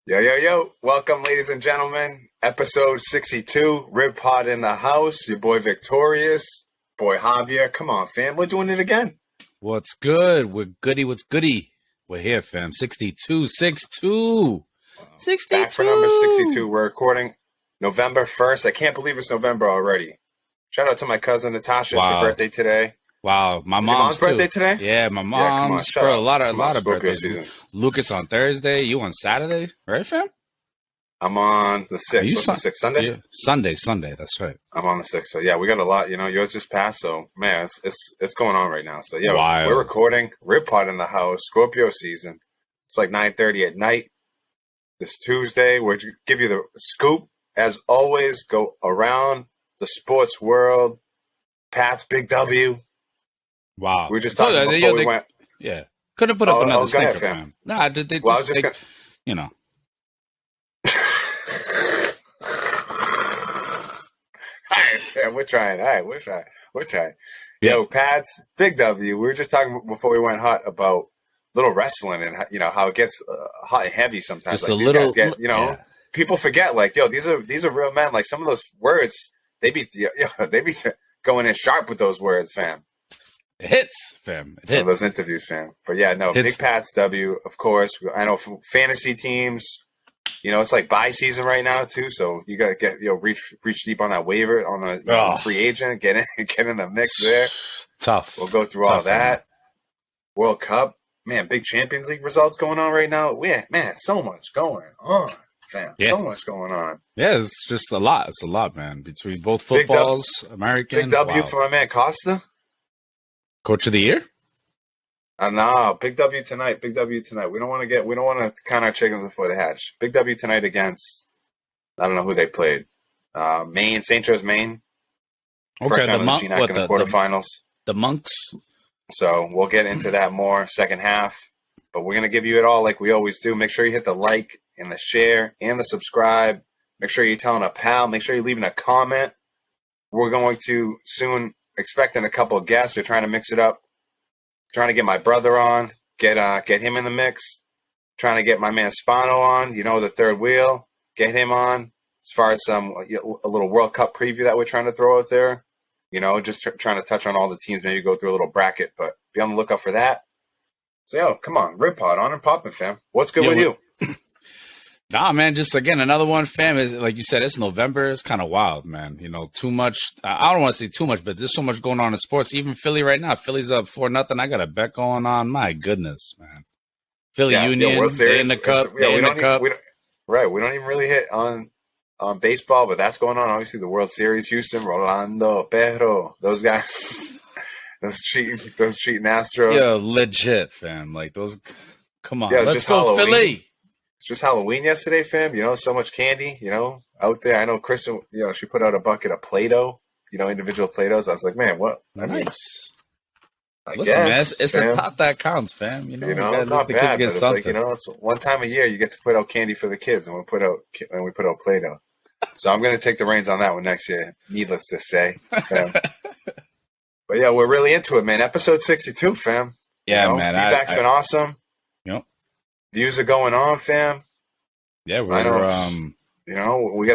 Yo, yo, yo. Welcome, ladies and gentlemen. Episode 62, Rib Pod in the house. Your boy Victorious, boy Javier. Come on, fam. We're doing it again. What's good? We're goody. What's goody? We're here, fam. 62, 62. 62. Back for number 62. We're recording November 1st. I can't believe it's November already. Shout out to my cousin Natasha. It's her birthday today. Wow, my mom's birthday today? Yeah, my mom's. Yeah, bro, a lot of Scorpio birthdays. Season. Lucas on Thursday. You on Saturday, right, fam? I'm on the 6th. What's the 6th? Sunday? Yeah, Sunday. That's right. I'm on the 6th. So, yeah, we got a lot. You know, yours just passed. So, man, it's going on right now. So, yeah, Wild. We're recording Rib Pod in the house, Scorpio season. It's like 9:30 at night. This Tuesday, we're going to give you the scoop. As always, go around the sports world. Pat's Big W. Wow. We were just talking before we went. Yeah. Couldn't put up another stinker, ahead, fam. Nah, they well, I was just going to. You know. Yeah, we're trying. All right, we're trying. Yeah. Yo, Pat's Big W. We were just talking before we went hot about little wrestling and how it gets hot and heavy sometimes. Just like, a these little, guys get, people forget. Like, yo, these are real men. Like some of those words, they be going in sharp with those words, fam. It hits, fam. Some of those interviews, fam. But yeah, no, Big Pat's W, of course. I know for fantasy teams. It's like bye season right now too, so you gotta get reach deep on that waiver on the free agent, get in the mix there. Tough. We'll go through all that. World Cup, man, big Champions League results going on right now. Yeah, man, so much going on, fam. Yeah. So much going on. Yeah, it's just a lot. It's a lot, man. Between both footballs, American. Big W for my man Costa. Coach of the year? No, Big W tonight. Big W tonight. We don't want to count our chickens before they hatch. Big W tonight against, I don't know who they played. Maine, St. Joe's, Maine. Okay, first round of the G9 in the quarterfinals. The Monks. So we'll get into that more second half. But we're going to give you it all like we always do. Make sure you hit the like and the share and the subscribe. Make sure you're telling a pal. Make sure you're leaving a comment. We're going to soon expecting a couple of guests. They're trying to mix it up. Trying to get my brother on, get him in the mix. Trying to get my man Spano on, the third wheel, get him on. As far as a little World Cup preview that we're trying to throw out there, just trying to touch on all the teams. Maybe go through a little bracket, but be on the lookout for that. So, come on, Rib Pod on and popping, fam. What's good with you? Nah, man, just again, another one, fam. Is like you said, it's November. It's kind of wild, man. Too much. I don't want to say too much, but there's so much going on in sports. Even Philly right now. Philly's up 4-0. I got a bet going on. My goodness, man. Philly Union, World Series, in the cup. We don't even really hit on baseball, but that's going on. Obviously, the World Series, Houston, Rolando, Pedro, those guys, those cheating Astros. Yeah, legit, fam. Like those. Come on, let's go, Halloween. Philly. It's just Halloween yesterday, fam. So much candy, out there. I know Kristen, she put out a bucket of Play-Doh, individual Play-Dohs. I was like, man, what? Nice. I Listen, guess, man, it's the thought that counts, fam. Not bad, but it's like, it's one time a year you get to put out candy for the kids, and we put out Play-Doh. So I'm going to take the reins on that one next year, needless to say, fam. But yeah, we're really into it, man. Episode 62, fam. Yeah, man. Feedback's been awesome. Yep. Views are going on, fam. Yeah, we got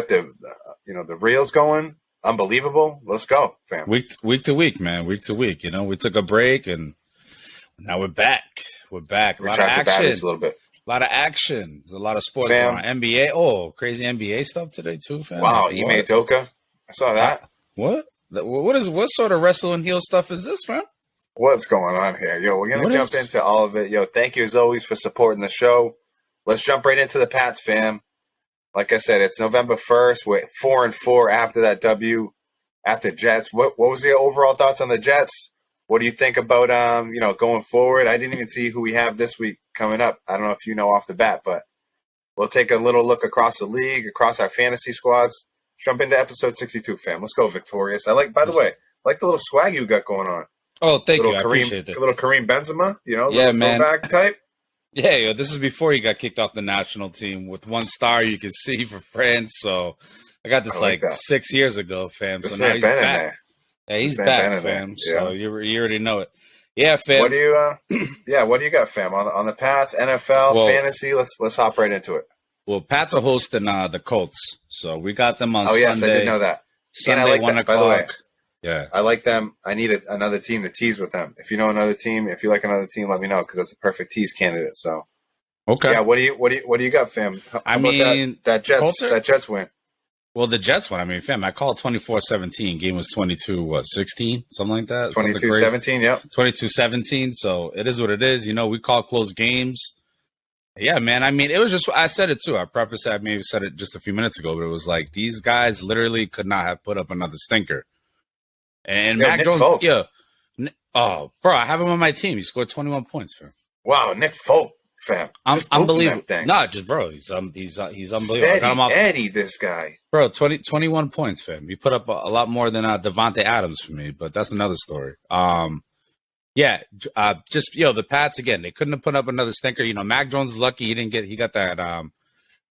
the reels going. Unbelievable. Let's go, fam. Week to week, man. Week to week. We took a break and now we're back. We're back. A lot of action. A little bit. A lot of action. There's a lot of sports going on. NBA. Oh, crazy NBA stuff today too, fam. Wow, Ime Doka. I saw that. What? What sort of wrestling heel stuff is this, fam? What's going on here? Yo, we're going to jump into all of it. Yo, thank you as always for supporting the show. Let's jump right into the Pats, fam. Like I said, it's November 1st. We're 4-4 after that W at the Jets. What was the overall thoughts on the Jets? What do you think about, going forward? I didn't even see who we have this week coming up. I don't know if you know off the bat, but we'll take a little look across the league, across our fantasy squads. Jump into episode 62, fam. Let's go, Victorious. By the way, I like the little swag you got going on. Oh, thank you. I appreciate it. A little Kareem Benzema, yeah, man. Throwback type. Yeah, this is before he got kicked off the national team with one star you can see for France. So I got this 6 years ago, fam. This so now he's back. There. Yeah, he's back, fam. Yeah. So you already know it. Yeah, fam. What do you? What do you got, fam? On the Pats, NFL, fantasy. Let's hop right into it. Well, Pats are hosting the Colts, so we got them on. Oh Sunday. yes, I did know that. Sunday, and I like 1 that. o'clock. By the way, yeah, I like them. I need another team to tease with them. If you know another team, if you like another team, let me know because that's a perfect tease candidate. So, okay. Yeah, what do you got, fam? How I about mean, that Jets win? Well, the Jets won. I mean, fam, I called 24-17. Game was 22-16, something like that. 22-17, yep. 22-17. So it is what it is. You know, we call close games. Yeah, man. I mean, it was just, I said it too. I prefaced that, maybe said it just a few minutes ago, but it was like these guys literally could not have put up another stinker. And Yo, Mac Nick Jones, Folk. yeah. Oh, bro, I have him on my team. He scored 21 points, fam. Wow, Nick Folk, fam. I'm unbelievable. No, just bro, he's unbelievable. Steady I got him off, Eddie, this guy. bro. 21 points, fam. He put up a lot more than Devontae Adams for me, but that's another story. The Pats again. They couldn't have put up another stinker. You know, Mac Jones is lucky he got that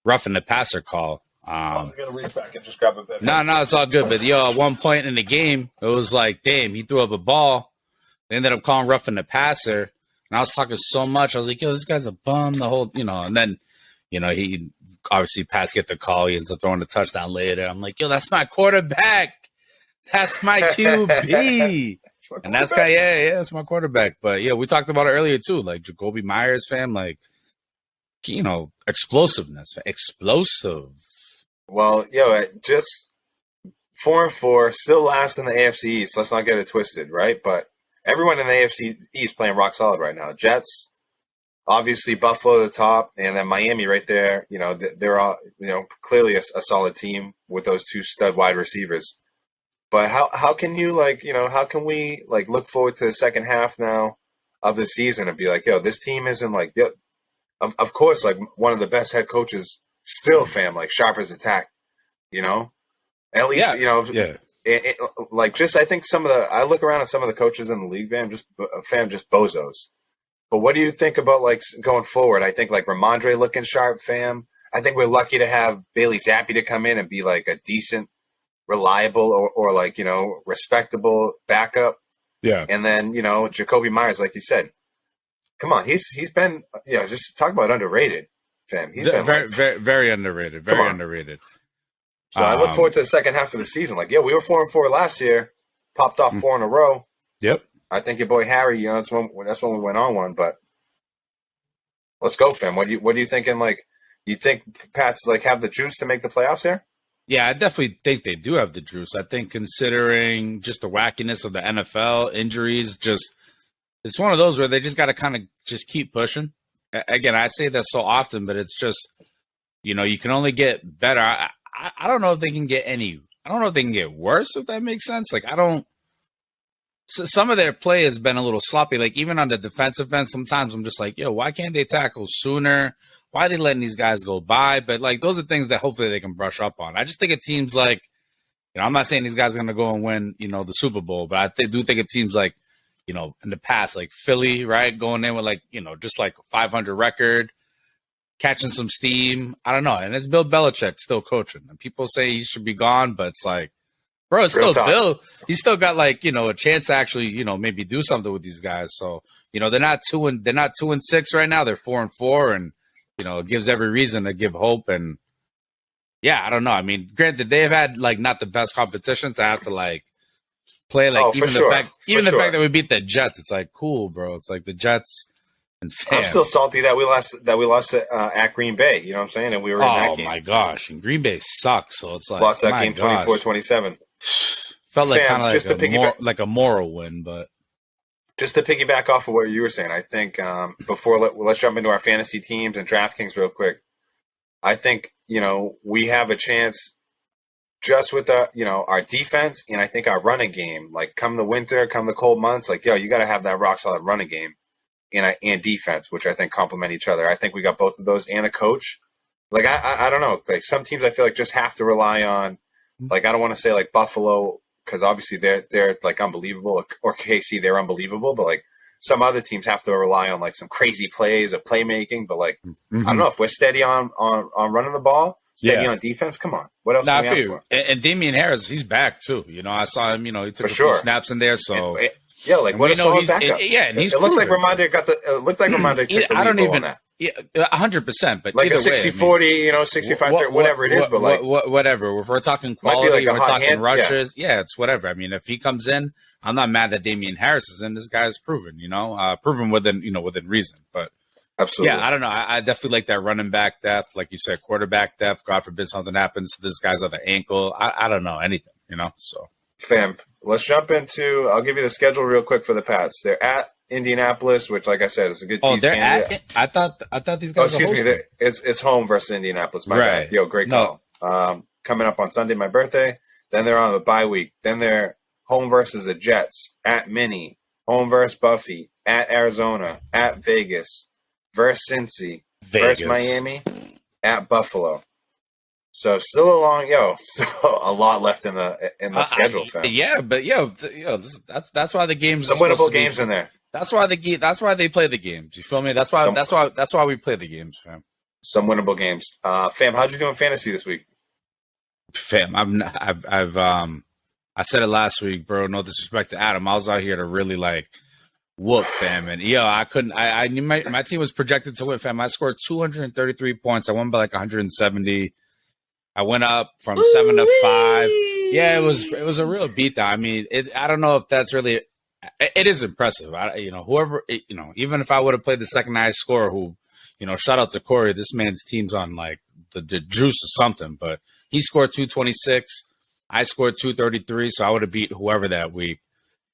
roughing the passer call. I gotta reach back and just grab a bit. No, it's all good. But at one point in the game, it was like, damn, he threw up a ball. They ended up calling roughing the passer. And I was talking so much. I was like, yo, this guy's a bum. The whole, and then, he obviously Pats get the call. He ends up throwing the touchdown later. I'm like, yo, that's my quarterback. That's my QB. And that's that's my quarterback. But yeah, we talked about it earlier too. Like Jacoby Myers, fam, like, explosiveness, explosive. Well, just 4-4, still last in the AFC East. Let's not get it twisted, right? But everyone in the AFC East playing rock solid right now. Jets, obviously Buffalo at the top, and then Miami right there. They're all clearly a solid team with those two stud wide receivers. But how can you how can we look forward to the second half now of the season and be like, yo, this team isn't of course one of the best head coaches still, fam, sharp as a tack, at least I think I look around at some of the coaches in the league, just bozos. But what do you think about going forward? I think Ramondre looking sharp, fam. I think we're lucky to have Bailey Zappi to come in and be a decent, reliable or respectable backup. Yeah. And then, Jacoby Myers, like you said, come on, he's been just talk about underrated, fam. He's been very, very, very underrated. Very underrated. So I look forward to the second half of the season. We were 4-4 last year, popped off 4 in a row. Yep. I think your boy Harry, that's when we went on one. But let's go, fam. What are you thinking? You think Pats have the juice to make the playoffs here? Yeah, I definitely think they do have the juice. I think considering just the wackiness of the NFL injuries, it's one of those where they just got to kind of just keep pushing. Again, I say that so often, but it's just, you can only get better. I don't know if they can get I don't know if they can get worse, if that makes sense. Some of their play has been a little sloppy. Even on the defensive end, sometimes I'm just like, yo, why can't they tackle sooner? Why are they letting these guys go by? But those are things that hopefully they can brush up on. I just think it teams I'm not saying these guys are going to go and win, the Super Bowl, but I do think it teams in the past, Philly, right? Going in with just 500 record, catching some steam. I don't know. And it's Bill Belichick still coaching. And people say he should be gone, but it's bro, it's still Bill. He's still got a chance to actually, maybe do something with these guys. So, they're not 2-6 right now. They're 4-4, and it gives every reason to give hope. And yeah, I don't know. I mean, granted, they've had not the best competition to have to play even the fact that we beat the Jets. It's cool, bro. It's the Jets. And I'm still salty that we lost at Green Bay. You know what I'm saying? And we were in that game. Oh my gosh, and Green Bay sucks. So it's lost that game 24-27. Felt like a moral win, but just to piggyback off of what you were saying, I think let's jump into our fantasy teams and DraftKings real quick. I think we have a chance just with our defense, and I think our running game. Come the winter, come the cold months, you got to have that rock solid running game and defense, which I think complement each other. I think we got both of those, and a coach. I don't know. Some teams I feel just have to rely on. I don't want to say Buffalo, because obviously they're unbelievable, or KC, they're unbelievable, but some other teams have to rely on some crazy plays or playmaking. But I don't know, if we're steady on running the ball, steady on defense, come on, what else can we ask for? And Damian Harris, he's back too. I saw him. He took a few snaps in there. So what a solid backup. And he's it looks like Ramondre got the. It looked like Ramondre took the lead on that. Yeah, 100%. But like a either way, 60-40, 65-30, whatever it is. But like, whatever. If we're talking might be quality, like a we're hot talking hand. rushes. Yeah, it's whatever. I mean, if he comes in, I'm not mad that Damian Harris is in. This guy's proven, proven within reason. But Absolutely. yeah, I don't know. I definitely like that running back depth, like you said, quarterback depth. God forbid something happens to this guy's other ankle. I don't know anything, So Fam, let's jump into. I'll give you the schedule real quick for the Pats. They're at Indianapolis, which, like I said, is a good tease. They're candidate. I thought these guys. Excuse me. It's home versus Indianapolis. My bad. Yo, great call. Coming up on Sunday, my birthday. Then they're on the bye week. Then they're home versus the Jets, at Minnie, home versus Buffy, at Arizona, at Vegas, versus Cincy, versus Miami, at Buffalo. So still a lot left in the schedule, fam. Yeah, but that's why the games. Some winnable games in there. That's why they play the games. You feel me? That's why we play the games, fam. Some winnable games. Fam, how'd you do in fantasy this week? Fam, I said it last week, bro. No disrespect to Adam. I was out here to really whoop, fam. And I couldn't. I knew my team was projected to win, fam. I scored 233 points. I won by 170. I went up from 7 to 5. Yeah, it was a real beatdown. I mean, I don't know if that's really. It is impressive. Whoever, even if I would have played the second highest scorer, who, shout out to Corey. This man's team's on the juice or something. But he scored 226. I scored 233, so I would have beat whoever that week.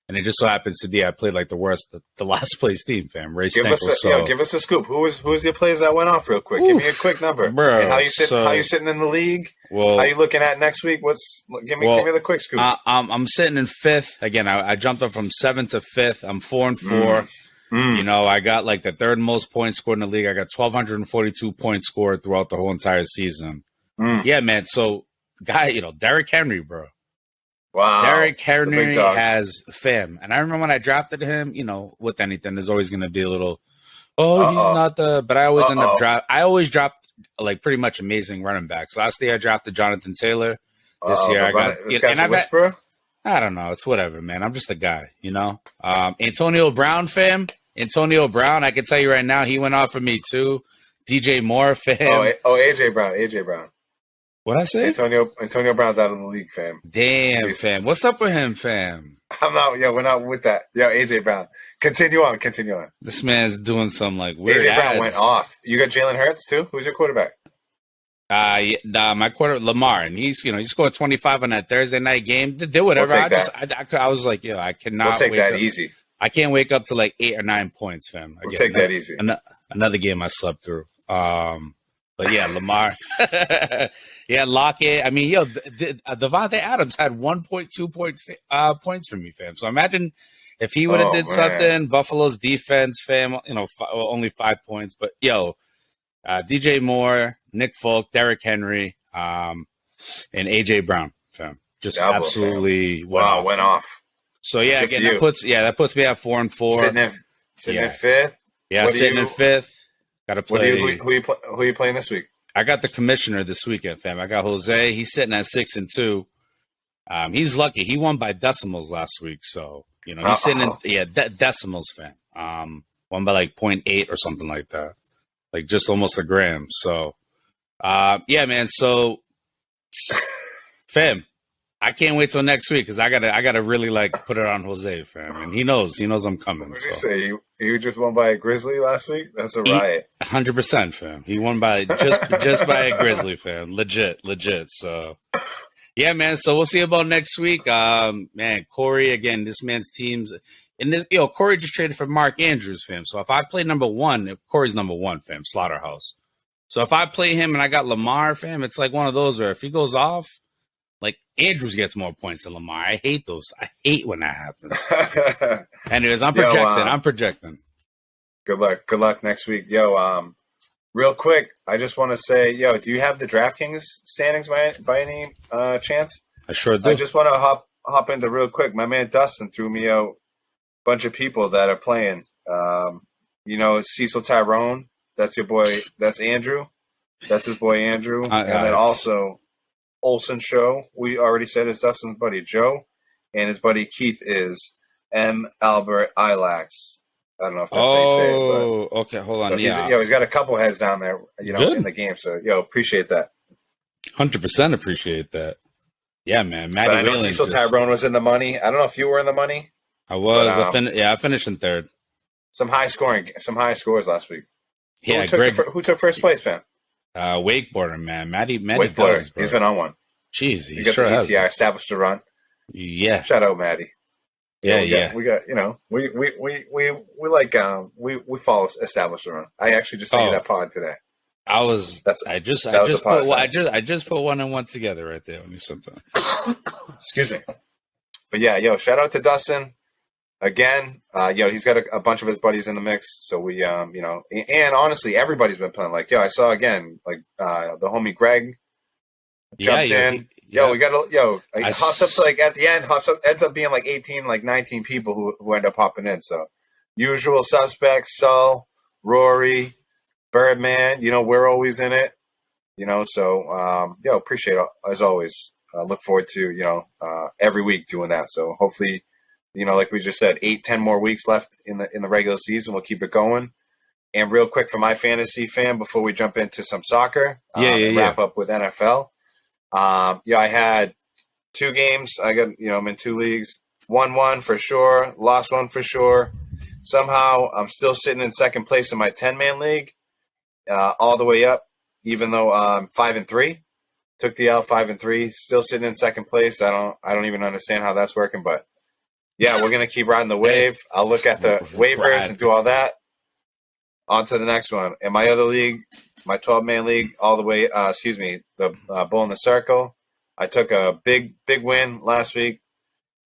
And it just so happens to be I played the worst, the last place team, fam. Give us a scoop. Who was your players that went off real quick? Give me a quick number, bro. And how you sitting in the league? Well, how you looking at next week? Give me the quick scoop. I'm sitting in 5th again. I jumped up from 7th to 5th. I'm 4-4. I got the third most points scored in the league. I got 1,242 points scored throughout the whole entire season. Yeah, man. So, Derrick Henry, bro. Wow. Derrick Henry has fam. And I remember when I drafted him, with anything, there's always going to be a little, he's not but I always I always dropped pretty much amazing running backs. Last year I drafted Jonathan Taylor. This year I got, this guy's a whisperer? I don't know. It's whatever, man. I'm just a guy, Antonio Brown, fam. Antonio Brown, I can tell you right now, he went off for me too. DJ Moore, fam. AJ Brown. What'd I say? Antonio Brown's out of the league, fam. Damn, fam. What's up with him, fam? We're not with that. Yo, AJ Brown. Continue on. This man's doing some weird AJ Brown ads. went off. You got Jalen Hurts too? Who's your quarterback? My Lamar, and he scored 25 on that Thursday night game. Did whatever. I was like, I cannot. We'll take that easy. I can't wake up to 8 or 9 points, fam. We'll take that easy. Another game I slept through. But yeah, Lamar. Yeah, Lockett. I mean, Devontae Adams had 1.2 points for me, fam. So imagine if he would have did something. Buffalo's defense, fam. Only 5 points. But DJ Moore, Nick Folk, Derrick Henry, and AJ Brown, fam. Just absolutely went off. So yeah, again, that puts me at 4-4. Sitting in 5th. Yeah, sitting in 5th. Got to play. Who are you playing this week? I got the commissioner this weekend, fam. I got Jose. He's sitting at 6-2. He's lucky. He won by decimals last week, so he's sitting in decimals, fam. Won by 0.8 or something like that, just almost a gram. So, man. So, fam, I can't wait till next week because I gotta really put it on Jose, fam. And he knows I'm coming. What did you say? You just won by a Grizzly last week? That's a riot. 100%, fam. He won by just by a Grizzly, fam. Legit. So, yeah, man. So we'll see about next week. Man, Corey again. This man's teams. And this, Corey just traded for Mark Andrews, fam. So if I play number 1, Corey's number 1, fam. Slaughterhouse. So if I play him and I got Lamar, fam, it's one of those where if he goes off, Andrews gets more points than Lamar. I hate those. I hate when that happens. Anyways, I'm projecting. Good luck next week. Real quick, I just want to say, do you have the DraftKings standings by any chance? I sure do. I just want to hop into real quick. My man Dustin threw me out a bunch of people that are playing. Cecil Tyrone. That's your boy. That's Andrew. That's his boy Andrew. And then also Olsen Show, we already said, is Dustin's buddy Joe, and his buddy Keith is M. Albert Ilax. I don't know if that's how you say it, but Oh, okay. Hold so on. he's Yeah, he's got a couple heads down there, in good. the game. So appreciate that. 100% appreciate that. Yeah, man. But Matty I know Whalen Cecil just. Tyrone was in the money. I don't know if you were in the money, I but was. I finished in third. some high scores last week. Yeah, Greg. Who took first place, fam? Wakeboarder, man. Matty Wakeboarder. Dubs, He's bro. been on one. Jeez, He he got sure the has. ETI established the run. Yeah, Shout out, Maddie. yeah. We got we like we follow established the run. I actually just sent you Oh, that pod today. I was. That's I just that was a put. pod. I just put one and one together right there when you said that. Excuse me. But yeah, shout out to Dustin again. He's got a bunch of his buddies in the mix. So we, and honestly, everybody's been playing. Like, I saw again, like the homie Greg jumped in. We got hops up to like at the end. Ends up being like 18, like 19 people who end up hopping in. So usual suspects: Sol, Rory, Birdman. We're always in it. So appreciate it as always. Look forward to every week doing that. So hopefully, like we just said, 8-10 more weeks left in the regular season. We'll keep it going. And real quick for my fantasy fan, before we jump into some soccer, and wrap up with NFL. I had 2 games. I got I'm in 2 leagues. Won for sure, lost one for sure. Somehow I'm still sitting in second place in my 10-man league, all the way up, even though I'm 5-3. Took the L 5-3, still sitting in second place. I don't even understand how that's working, but yeah, we're gonna keep riding the wave. I'll look at the waivers and do all that. On to the next one. In my other league, my 12-man league, all the way. The Bull in the Circle. I took a big win last week,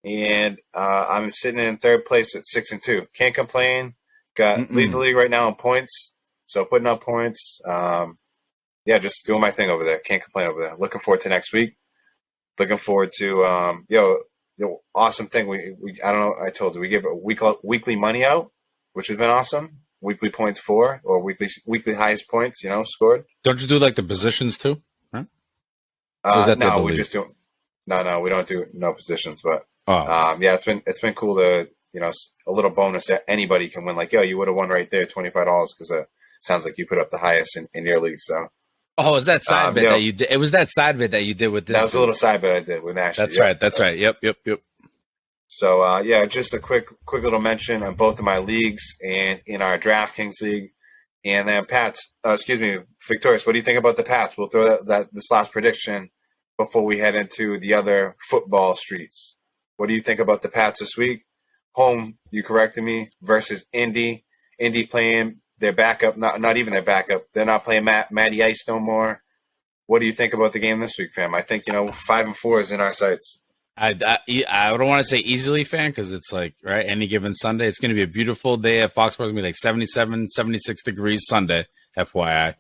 and I'm sitting in third place at 6-2. Can't complain. Lead the league right now in points, so putting up points. Just doing my thing over there. Can't complain over there. Looking forward to next week. Looking forward to the awesome thing. We I don't know. I told you we give a weekly money out, which has been awesome. Weekly points for or weekly highest points. Scored. Don't you do like the positions too? Huh? No, we just do. No, we don't do no positions. But it's been cool to a little bonus that anybody can win. Like you would have won right there, $25 because it sounds like you put up the highest in your league. So. Oh, was that side bet that you did? It was that side bet that you did with this. That was a little side bet I did with Nash. That's right. That's right. Yep. So, just a quick little mention on both of my leagues and in our DraftKings league. And then Victorious, what do you think about the Pats? We'll throw this last prediction before we head into the other football streets. What do you think about the Pats this week? Home, you corrected me, versus Indy. Indy playing their backup, not even their backup. They're not playing Matty Ice no more. What do you think about the game this week, fam? I think 5-4 is in our sights. I don't want to say easily, fan, because it's like right any given Sunday. It's going to be a beautiful day at Foxborough. It's going to be like 77, 76 degrees Sunday. FYI,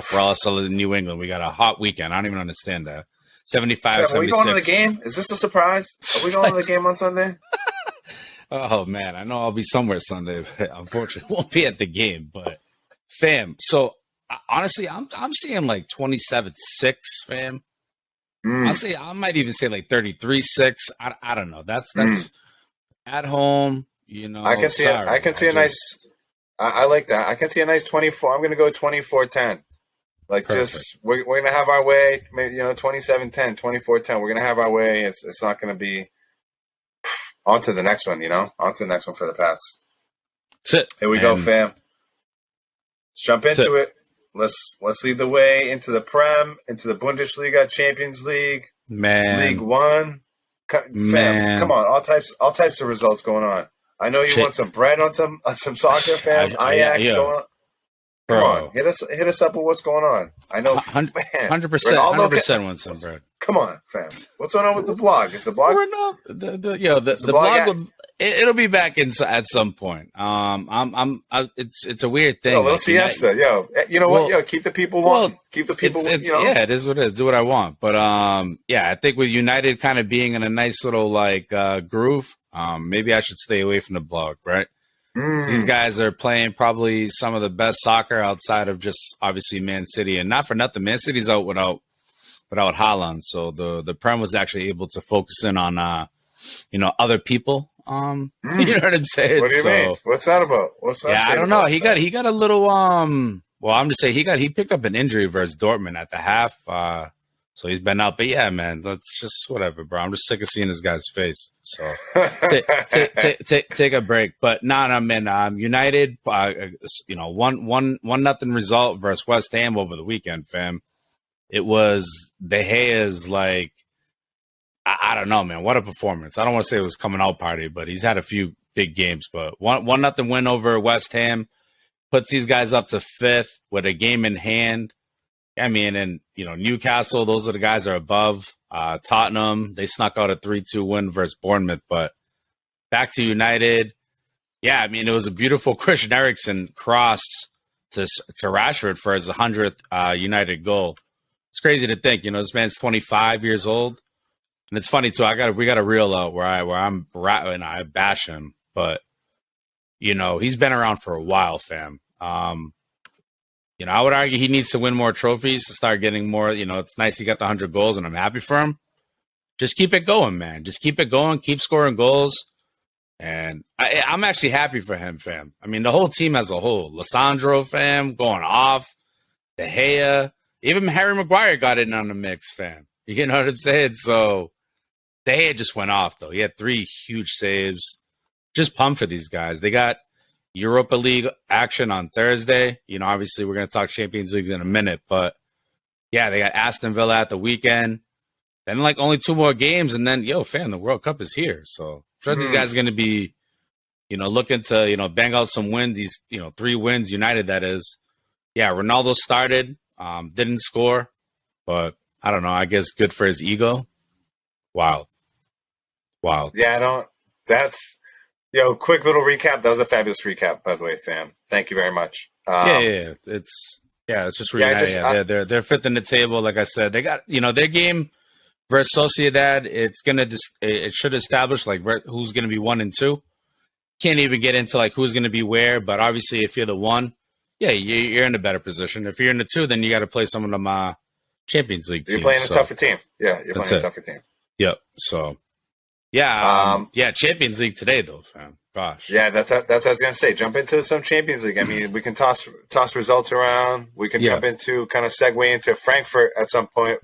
for all us in New England, we got a hot weekend. I don't even understand that. 75, 76. Are we going to the game? Is this a surprise? Are we going to the game on Sunday? Oh, man, I know I'll be somewhere Sunday, but unfortunately won't be at the game. But, fam, so honestly, I'm seeing like 27-6, fam. Honestly, I might even say like 33-6. I don't know. That's at home, I can see a nice I like that. I can see a nice 24. I'm going to go 24-10. Like perfect. Just we're going to have our way, maybe 27-10, 24-10. We're going to have our way. It's not going to be on to the next one, On to the next one for the Pats. That's it. Here we go, fam. Let's jump into it. Let's lead the way into the Prem, into the Bundesliga, Champions League, League One. Fam, come on, all types of results going on. I know you want some bread on some soccer, fam. Ajax going on. Come on, hit us up with what's going on. I know, 100%, 100% want some bread. Come on, fam. What's going on with the blog? Is the blog? The blog. It'll be back at some point. It's a weird thing. A little siesta, You know what? Keep the people warm. Keep the people. Yeah, it is what it is. Do what I want. But I think with United kind of being in a nice little groove, maybe I should stay away from the blog, right? These guys are playing probably some of the best soccer outside of just obviously Man City, and not for nothing, Man City's out without Haaland. So the Prem was actually able to focus in on other people You know what I'm saying? What do you mean? What's that about? What's that? Yeah, I don't know. He got a little well, I'm just saying he picked up an injury versus Dortmund at the half. So he's been out. But yeah, man, that's just whatever, bro. I'm just sick of seeing this guy's face. So take a break. But no, man. United, one nothing result versus West Ham over the weekend, fam. It was De Gea's like, I don't know, man. What a performance. I don't want to say it was coming out party, but he's had a few big games. But one nothing win over West Ham puts these guys up to fifth with a game in hand. I mean, and Newcastle, those are the guys that are above. Tottenham, they snuck out a 3-2 win versus Bournemouth. But back to United. Yeah, I mean, it was a beautiful Christian Eriksen cross to Rashford for his 100th United goal. It's crazy to think, this man's 25 years old. And it's funny too. We got a reel out where I'm and I bash him, but he's been around for a while, fam. I would argue he needs to win more trophies to start getting more. It's nice he got the 100 goals, and I'm happy for him. Just keep it going, man. Just keep it going. Keep scoring goals, and I'm actually happy for him, fam. I mean, the whole team as a whole. Lissandro, fam, going off. De Gea, even Harry Maguire got in on the mix, fam. You know what I'm saying? So De Gea just went off, though. He had 3 huge saves. Just pumped for these guys. They got Europa League action on Thursday. Obviously we're going to talk Champions League in a minute, but yeah, they got Aston Villa at the weekend. Then only 2 more games, and then the World Cup is here. So I'm sure these guys are going to be, looking to, bang out some wins. These, 3 wins, United that is. Yeah, Ronaldo started, didn't score, but I don't know. I guess good for his ego. Wow. Yeah, that's. Quick little recap. That was a fabulous recap, by the way, fam. Thank you very much. Yeah. It's just really nice. They're 5th in the table. Like I said, they got their game versus Sociedad. It should establish who's gonna be 1 and 2. Can't even get into who's gonna be where, but obviously if you're the 1, yeah, you're in a better position. If you're in the 2, then you got to play some of them Champions League teams. You're playing a tougher team. Yeah, you're playing a tougher team. Yep. So. Yeah, Champions League today, though, fam. Gosh. Yeah, that's what I was gonna say. Jump into some Champions League. I mean, we can toss results around. We can jump into kind of segue into Frankfurt at some point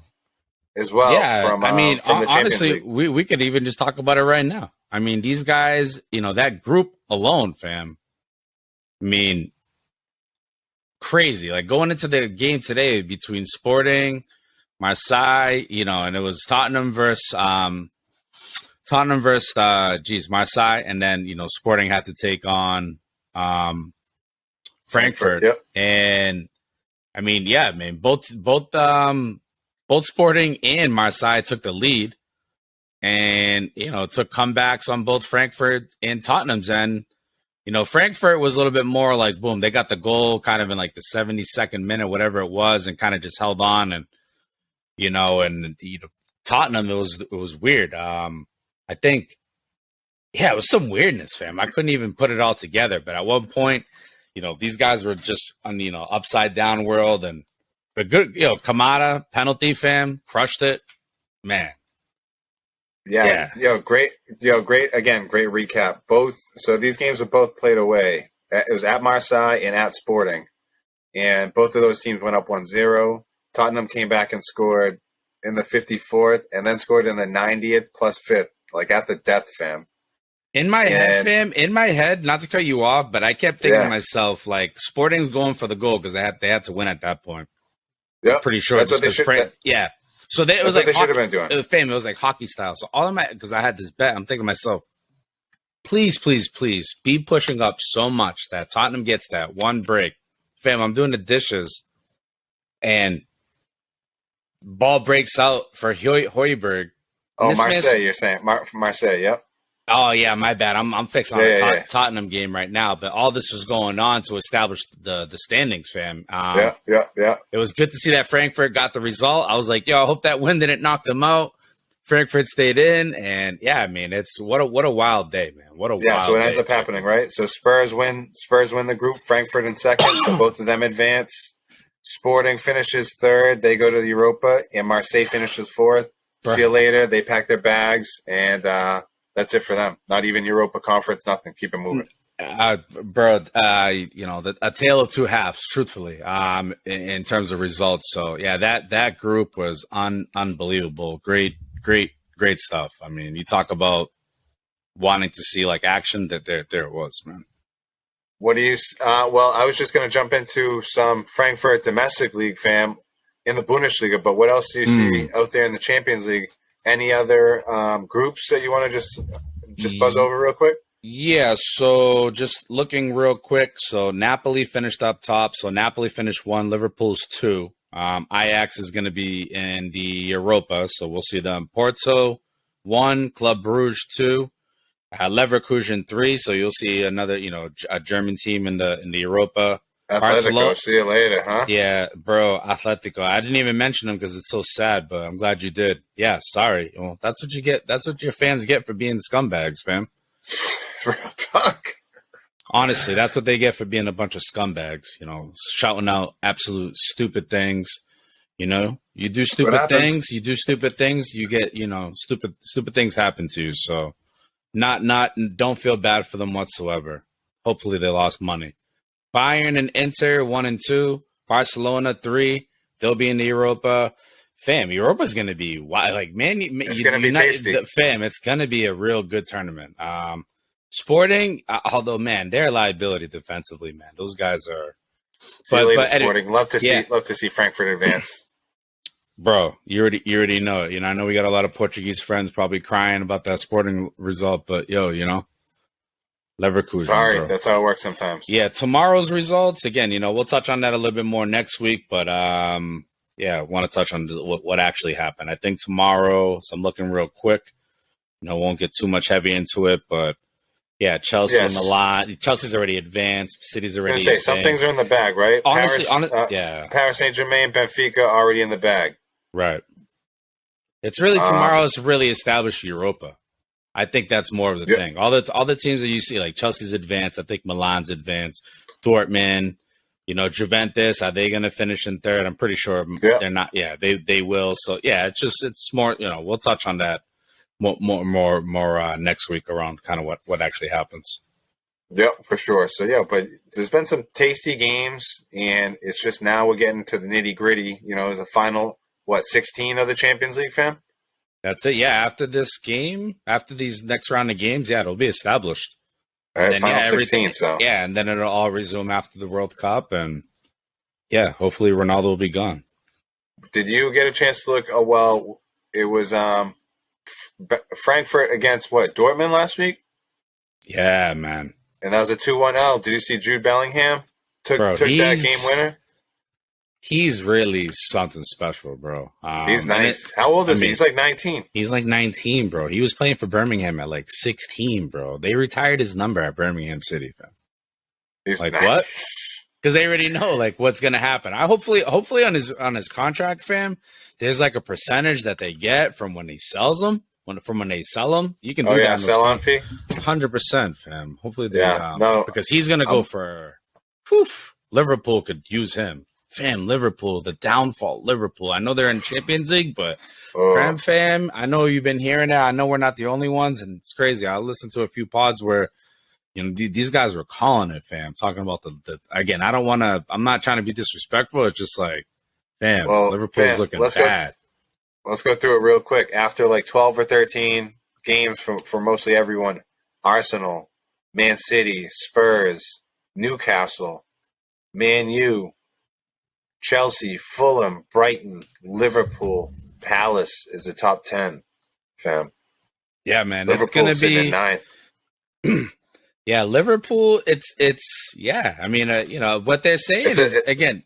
as well. Yeah, from the honestly, we could even just talk about it right now. I mean, these guys, that group alone, fam. I mean, crazy. Going into the game today between Sporting, Marseille, and it was Tottenham versus Marseille, and then Sporting had to take on Frankfurt. Yep. And I mean, yeah, man, both Sporting and Marseille took the lead, and took comebacks on both Frankfurt and Tottenham's end. Frankfurt was a little bit more boom, they got the goal kind of in the 72nd minute, whatever it was, and kind of just held on, and Tottenham, it was weird. I think, it was some weirdness, fam. I couldn't even put it all together. But at one point, these guys were just on the, upside down world. But good, Kamada, penalty, fam, crushed it. Man. Yeah. Great. Again, great recap. So these games were both played away. It was at Marseille and at Sporting. And both of those teams went up 1-0. Tottenham came back and scored in the 54th and then scored in the 90th plus 5th. At the death, fam. In my head, fam, not to cut you off, but I kept thinking to myself, Sporting's going for the goal because they had to win at that point. Yeah, pretty sure. That's what they should. So it was they should hockey, have been doing. It was fam. It was hockey style. So because I had this bet, I'm thinking to myself, please be pushing up so much that Tottenham gets that one break, fam. I'm doing the dishes, and ball breaks out for Højbjerg. Oh, Marseille, you're saying. Marseille, yep. Oh, yeah, my bad. I'm fixing on the Tottenham game right now, but all this was going on to establish the standings, fam. Yeah. It was good to see that Frankfurt got the result. I was like, I hope that win didn't knock them out. Frankfurt stayed in, and yeah, I mean, it's what a wild day, man. What a wild day. Yeah, so it ends up happening, right? So Spurs win the group, Frankfurt in second, so both of them advance. Sporting finishes third, they go to the Europa, and Marseille finishes fourth. See you later. They pack their bags, and That's it for them. Not even Europa Conference, nothing. Keep it moving. Bro, a tale of two halves, truthfully, in terms of results. So yeah, that group was unbelievable. Great stuff. I mean, you talk about wanting to see like action. That there it was, man. What do you? Well, I was just going to jump into some Frankfurt domestic league, fam, in the Bundesliga. But what else do you see out there in the Champions League? Any other groups that you want to just buzz over real quick? Yeah, so just looking real quick. So Napoli finished up top. So Napoli finished 1, Liverpool's 2. Ajax is going to be in the Europa, so we'll see them. Porto 1, Club Brugge 2, Leverkusen 3. So you'll see another, a German team in the Europa. Atletico, Barcelona, see you later, huh? yeah, bro, Atletico. I didn't even mention them because it's so sad, but I'm glad you did. Yeah, sorry. Well, that's what you get. That's what your fans get for being scumbags, fam. Real talk. Honestly, that's what they get for being a bunch of scumbags, shouting out absolute stupid things. You do stupid things, you get, stupid things happen to you. So don't feel bad for them whatsoever. Hopefully they lost money. Bayern and Inter 1 and 2, Barcelona 3, they'll be in the Europa. Fam, Europa's going to be like, man, it's going to be tasty. Fam, it's going to be a real good tournament. Sporting, although, man, they're a liability defensively, man. Those guys are. See you later, Sporting. Love to see Frankfurt advance. Bro, you already know it. I know we got a lot of Portuguese friends probably crying about that Sporting result, but Leverkusen. Sorry, bro. That's how it works sometimes. Yeah, tomorrow's results, again, we'll touch on that a little bit more next week, but I want to touch on what actually happened. I think tomorrow, so I'm looking real quick, won't get too much heavy into it, but yeah, Chelsea and Milan. Chelsea's already advanced. City's already advanced. Some things are in the bag, right? Honestly, Paris Saint-Germain, Benfica already in the bag. Right. It's really tomorrow's really established Europa. I think that's more of the thing. All the teams that you see, like Chelsea's advanced. I think Milan's advanced. Dortmund, Juventus. Are they going to finish in third? I'm pretty sure they're not. Yeah, they will. So yeah, it's more. We'll touch on that more next week around kind of what actually happens. Yeah, for sure. So yeah, but there's been some tasty games, and it's just now we're getting to the nitty gritty. Is the final 16 of the Champions League, fam? That's it. Yeah, after this game, after these next round of games, it'll be established. All right, final 16. So yeah, and then it'll all resume after the World Cup, and yeah, hopefully Ronaldo will be gone. Did you get a chance to look? Oh well, it was Frankfurt against Dortmund last week. Yeah, man. And that was a 2-1 Did you see Jude Bellingham took that game winner? He's really something special, bro. He's nice. How old is he? He's like 19. He's like 19, bro. He was playing for Birmingham at like 16, bro. They retired his number at Birmingham City, fam. He's like nice. What? Because they already know like what's gonna happen. Hopefully on his contract, fam. There's like a percentage that they get from when he sells them. When they sell them, you can do that. Sell on fee. 100%, fam. Hopefully they because he's gonna go for. Liverpool could use him. Fam, Liverpool, the downfall, Liverpool. I know they're in Champions League, but fam, I know you've been hearing that. I know we're not the only ones, and it's crazy. I listened to a few pods where, these guys were calling it, fam, talking about the again, I'm not trying to be disrespectful. It's just like, fam, Liverpool's looking bad. Let's go through it real quick. After like 12 or 13 games for mostly everyone, Arsenal, Man City, Spurs, Newcastle, Man U, Chelsea, Fulham, Brighton, Liverpool, Palace is the top 10, fam. Yeah, man. Liverpool it's going to be in ninth. Yeah, Liverpool, it's yeah. I mean, what they're saying is, again,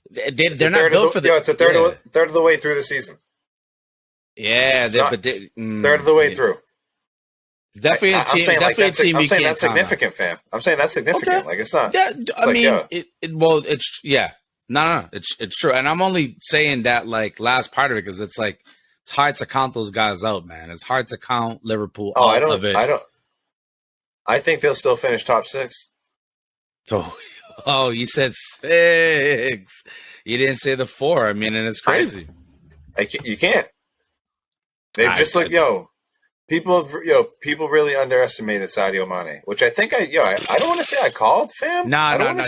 they're not built for the... Yeah, it's a third of the way through the season. Yeah, third of the way through. It's definitely a team. Definitely a team. I'm saying that's significant, fam. I'm saying that's significant. Okay. Like it's not. Yeah, it's yeah. No, it's true. And I'm only saying that like last part of it because it's like it's hard to count those guys out, man. It's hard to count Liverpool out of it. I think they'll still finish top 6. So, you said 6. You didn't say the 4. I mean, and it's crazy. You can't. They've just looked, People really underestimated Sadio Mane, which I think I don't want to say I called, fam. No.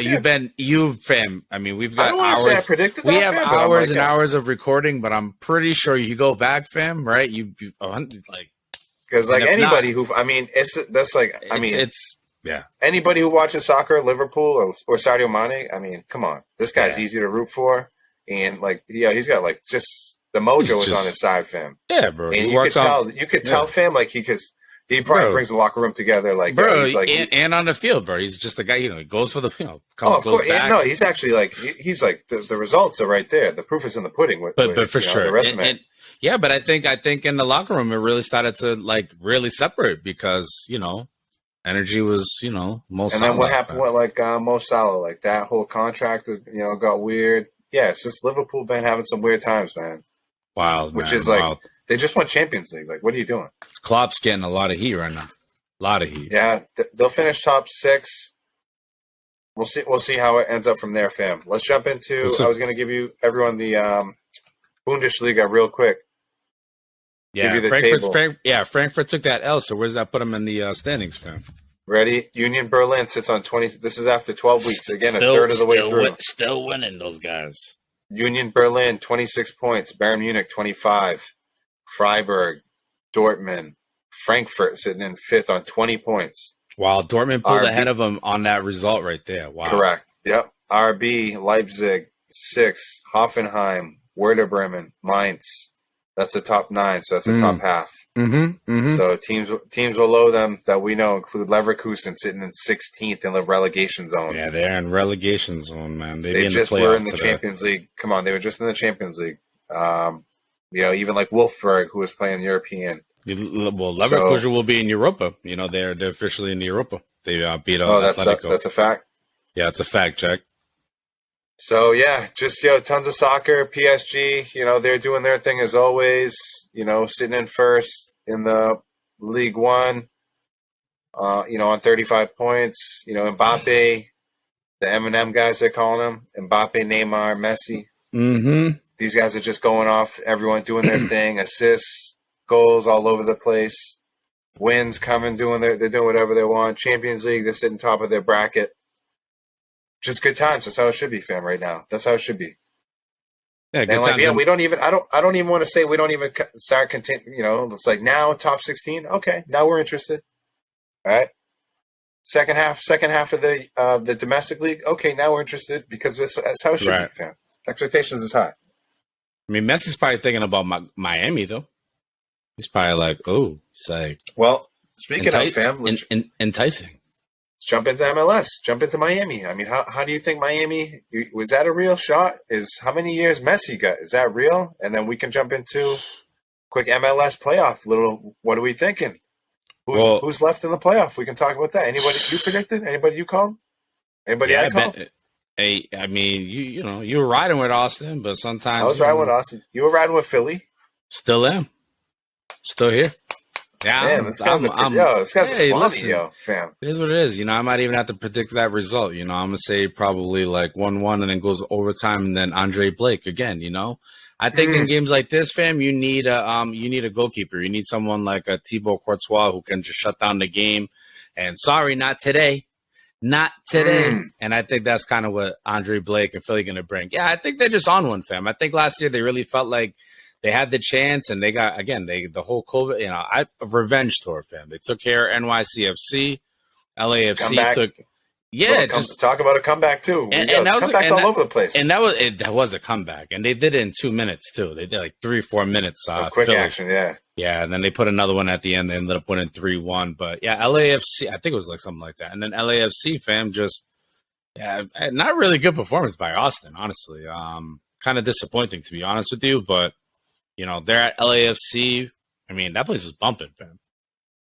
You've fam. I mean, we've got I don't want to say I hours. predicted We that, have fam, but I'm hours like, and hours of recording, but I'm pretty sure you go back, fam. Right? You like because like if anybody not, who, I mean, it's yeah. anybody who watches soccer, Liverpool or Sadio Mane, I mean, come on, this guy's easy to root for, and like, he's got like just the mojo is on his side, fam. Yeah, bro. And you could tell, fam, like he probably brings the locker room together, like, bro. he's like, and on the field, bro. He's just a guy. He goes for the of course, back. no, he's actually like he's like the results are right there. The proof is in the pudding. But for sure, the resume. Yeah, but I think in the locker room it really started to like really separate because energy was Mo Salah. And then what happened with like Mo Salah? Like that whole contract was got weird. Yeah, it's just Liverpool been having some weird times, man. Wild, which man, is like wild. They just won Champions League. Like, what are you doing? Klopp's getting a lot of heat right now. A lot of heat. Yeah, they'll finish top 6. We'll see. We'll see how it ends up from there, fam. Let's jump into. I was going to give you everyone the Bundesliga real quick. Yeah, give you the table. Frankfurt took that L. So where does that put them in the standings, fam? Ready? Union Berlin sits on 20. This is after 12 weeks. Again, a third of the way through. Still winning, those guys. Union Berlin, 26 points. Bayern Munich, 25. Freiburg, Dortmund, Frankfurt sitting in 5th on 20 points. Wow, Dortmund pulled ahead of them on that result right there. Wow. Correct. Yep. RB, Leipzig, 6. Hoffenheim, Werder Bremen, Mainz. That's the top 9, so that's the top half. So teams below them that we know include Leverkusen sitting in 16th in the relegation zone. Yeah, they're in relegation zone, man. They just were in the Champions League. Come on, they were just in the Champions League. Even like Wolfsburg, who was playing European. Well, Leverkusen will be in Europa. They're officially in Europa. They beat out Atletico. That's a fact. Yeah, it's a fact check. So yeah, just tons of soccer. PSG, they're doing their thing as always. Sitting in first in the League One. On 35 points. Mbappe, the Eminem guys they're calling him. Mbappe, Neymar, Messi. Mm-hmm. These guys are just going off. Everyone doing their thing. Assists, goals all over the place. Wins coming, they're doing whatever they want. Champions League, they're sitting top of their bracket. Just good times. That's how it should be, fam. Right now, that's how it should be. Yeah, good times. We don't even. I don't even want to say we don't even start continue. It's like now top 16. Okay, now we're interested. All right. Second half of the domestic league. Okay, now we're interested because that's how it should be, fam. Expectations is high. I mean, Messi's probably thinking about Miami though. He's probably like, oh, say. Well, speaking of fam, enticing. Let's jump into MLS. Jump into Miami. I mean, how do you think Miami was that a real shot? How many years Messi got? Is that real? And then we can jump into quick MLS playoff. What are we thinking? Who's left in the playoff? We can talk about that. Anybody you predicted? Anybody you called? Anybody I called? I mean, you were riding with Austin, but sometimes I was riding with Austin. You were riding with Philly. Still am. Still here. Yeah, man, this guy's a Swanee, fam. It is what it is. I might even have to predict that result. I'm gonna say probably like 1-1, and then goes overtime, and then Andre Blake again. I think in games like this, fam, you need a goalkeeper. You need someone like a Thibaut Courtois who can just shut down the game. And sorry, not today. Not today. And I think that's kind of what Andre Blake and Philly going to bring. Yeah, I think they're just on one, fam. I think last year they really felt like they had the chance, and they got, again, the whole COVID, revenge tour, fam. They took care of NYCFC, LAFC took. Yeah, just talk about a comeback too. And that was comebacks all over the place. And that was a comeback, and they did it in 2 minutes too. They did like 3-4 minutes. Quick Philly. Action, yeah. Yeah, and then they put another one at the end. They ended up winning 3-1. But yeah, LAFC, I think it was like something like that. And then LAFC, fam, not really good performance by Austin, honestly. Kind of disappointing to be honest with you, but they're at LAFC. I mean, that place was bumping, fam.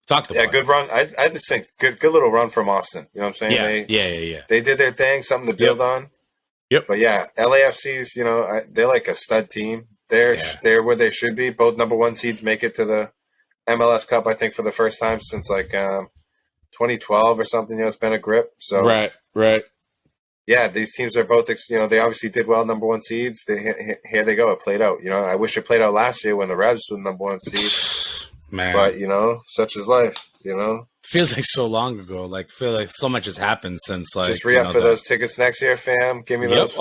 Good run. I just think good little run from Austin. You know what I'm saying? Yeah. They did their thing, something to build on. Yep. But yeah, LAFC's, they're like a stud team. They're where they should be. Both number 1 seeds make it to the MLS Cup, I think, for the first time since like 2012 or something. It's been a grip. So right. Yeah, these teams are both. They obviously did well, number 1 seeds. Here they go. It played out. I wish it played out last year when the Revs were the number 1 seed. Man. But, such is life, Feels like so long ago. Like, feel like so much has happened since, like... Just re-up for those tickets next year, fam. Give me those.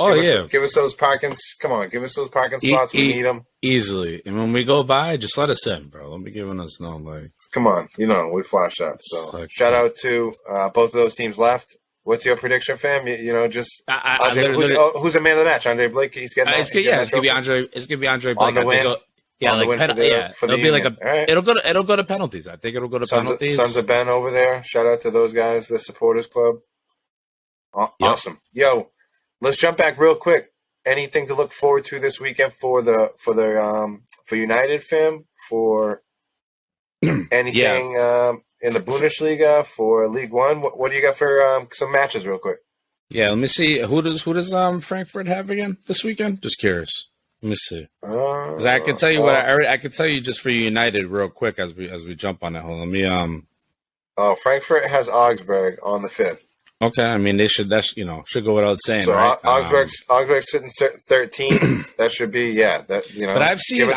Give us those parking... Come on, give us those parking spots. We need them. Easily. And when we go by, just let us in, bro. Don't be giving us no, like... Come on. We flash that. So, like, shout out to both of those teams left. What's your prediction, fam? Just... who's the man of the match? Andre Blake? He's getting that? It's going to be Andre Blake. On the win? Yeah, like it'll be like it'll go to penalties. I think it'll go to penalties. Sons of Ben over there. Shout out to those guys, the supporters club. Awesome. Yo, let's jump back real quick. Anything to look forward to this weekend for United, fam? For anything in the Bundesliga, for League One? What do you got for some matches real quick? Yeah, let me see. Who does Frankfurt have again this weekend? Just curious. Let me see. Because I can tell you I could tell you just for United real quick as we jump on that. Hold on, let me Frankfurt has Augsburg on the 5th. Okay, I mean should go without saying. So right? Augsburg's sitting 13. That should be But I've seen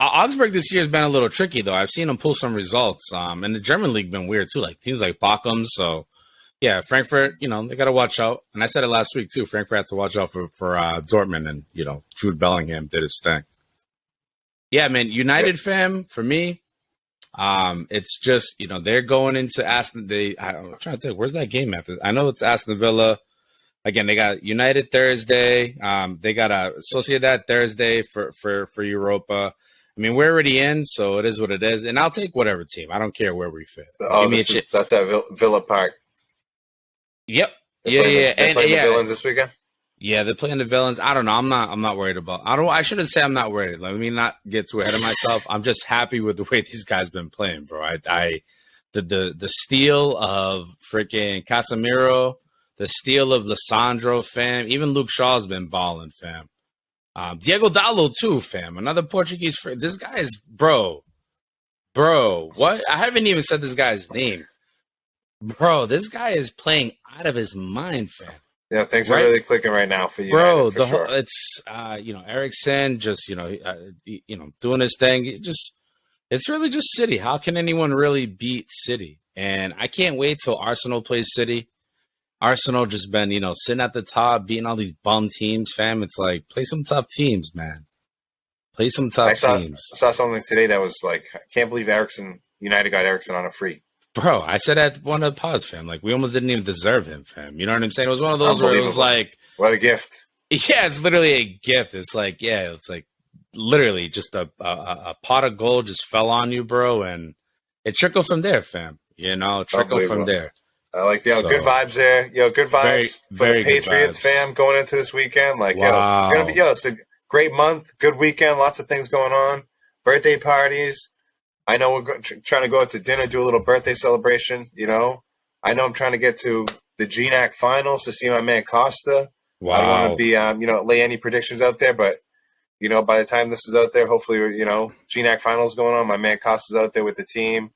Augsburg this year has been a little tricky though. I've seen them pull some results. And the German league been weird too, like teams like Bochum. So. Yeah, Frankfurt, they got to watch out. And I said it last week, too. Frankfurt had to watch out for Dortmund, and, Jude Bellingham did his thing. Yeah, man, United fam, for me, it's just, they're going into Aston. I'm trying to think, where's that game after? I know it's Aston Villa. Again, they got United Thursday. They got Sociedad Thursday for Europa. I mean, we're already in, so it is what it is. And I'll take whatever team. I don't care where we fit. That's that Villa Park. Yep. They're playing the Villains this weekend? Yeah, they're playing the Villains. I don't know. I'm not worried about. I shouldn't say I'm not worried. Let me not get too ahead of myself. I'm just happy with the way these guys been playing, bro. The steal of freaking Casemiro, the steal of Lissandro, fam. Even Luke Shaw's been balling, fam. Diego Dallo too, fam. Another Portuguese. This guy is bro. What? I haven't even said this guy's name. Bro, this guy is playing out of his mind, fam. Yeah, things are really clicking right now for you, bro. Sure. It's Eriksen just doing his thing. It's really just City. How can anyone really beat City? And I can't wait till Arsenal plays City. Arsenal just been sitting at the top, beating all these bum teams, fam. It's like play some tough teams, man. Play some tough teams. I saw something today that was like, I can't believe United got Eriksen on a free. Bro, I said at one of the pods, fam. Like, we almost didn't even deserve him, fam. You know what I'm saying? It was one of those where it was like... What a gift. Yeah, it's literally a gift. It's like, literally just a pot of gold just fell on you, bro, and it trickled from there, fam. Trickled from there. I like good vibes there. Good vibes for the Patriots, fam, going into this weekend. Like, wow. It's going to be, it's a great month, good weekend, lots of things going on. Birthday parties. I know we're trying to go out to dinner, do a little birthday celebration, I know I'm trying to get to the GNAC finals to see my man Costa. Wow. I don't want to be, lay any predictions out there, but, by the time this is out there, hopefully, GNAC finals going on. My man Costa's out there with the team.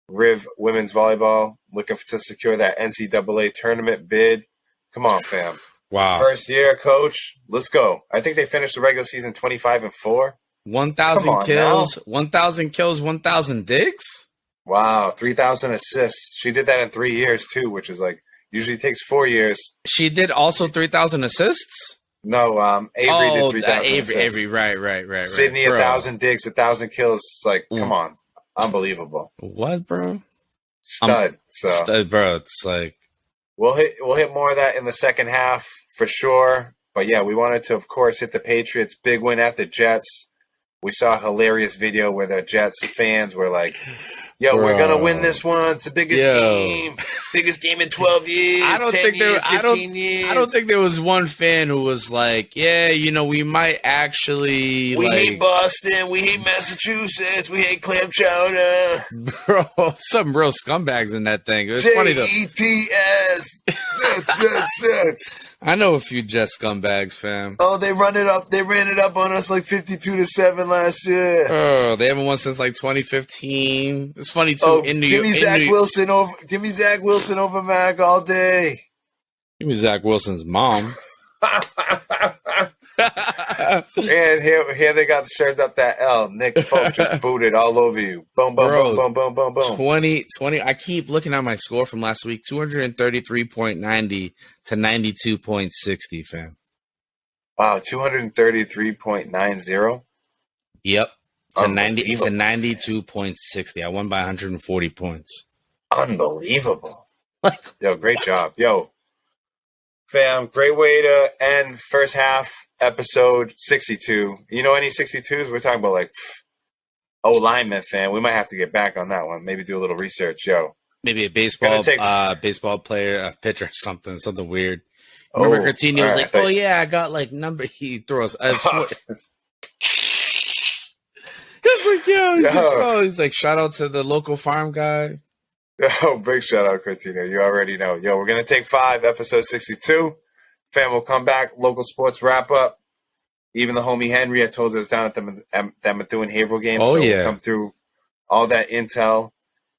Riv Women's Volleyball looking to secure that NCAA tournament bid. Come on, fam. Wow. First year, coach. Let's go. I think they finished the regular season 25-4. 1,000 kills, 1,000 kills, 1,000 digs? Wow, 3,000 assists. She did that in 3 years, too, which is like, usually takes 4 years. She did also 3,000 assists? No, Avery did 3,000 assists. Avery, right. Sydney, 1,000 digs, 1,000 kills. It's like, come on. Unbelievable. What, bro? Stud. Stud, bro. It's like... We'll hit more of that in the second half, for sure. But, yeah, we wanted to, of course, hit the Patriots. Big win at the Jets. We saw a hilarious video where the Jets fans were like, yo, we're going to win this one. It's the biggest game. Biggest game in 12 years, 10 years, 15 years. I don't think there was one fan who was like, yeah, we might actually. We hate Boston. We hate Massachusetts. We hate clam chowder. Bro, some real scumbags in that thing. It was funny though. Jets. I know a few Jet scumbags, fam. Oh, they ran it up on us like 52-7 last year. Oh, they haven't won since like 2015. It's funny too. Oh, give me Zach Wilson over Mac all day. Give me Zach Wilson's mom. And here they got served up that L. Nick Folk just booted all over you. Boom, boom, Bro, boom, boom, boom, boom, boom. 20. I keep looking at my score from last week, 233.90 to 92.60, fam. Wow, 233.90. Yep. To 92.60. I won by 140 points. Unbelievable. Like, Yo, great job. Yo, fam, great way to end first half episode 62. You know any 62s? We're talking about like lineman, fam. We might have to get back on that one. Maybe do a little research, yo. maybe a baseball player, a pitcher, something weird. Remember Coutinho was like, yeah, I got like number. He throws. It's like, he's like, shout out to the local farm guy. Oh, big shout out, Coutinho. You already know. Yo, we're going to take 5, episode 62. Fam, we'll come back. Local sports wrap up. Even the homie Henry, I told us down at the Methuen Haverhill game. We'll come through all that intel,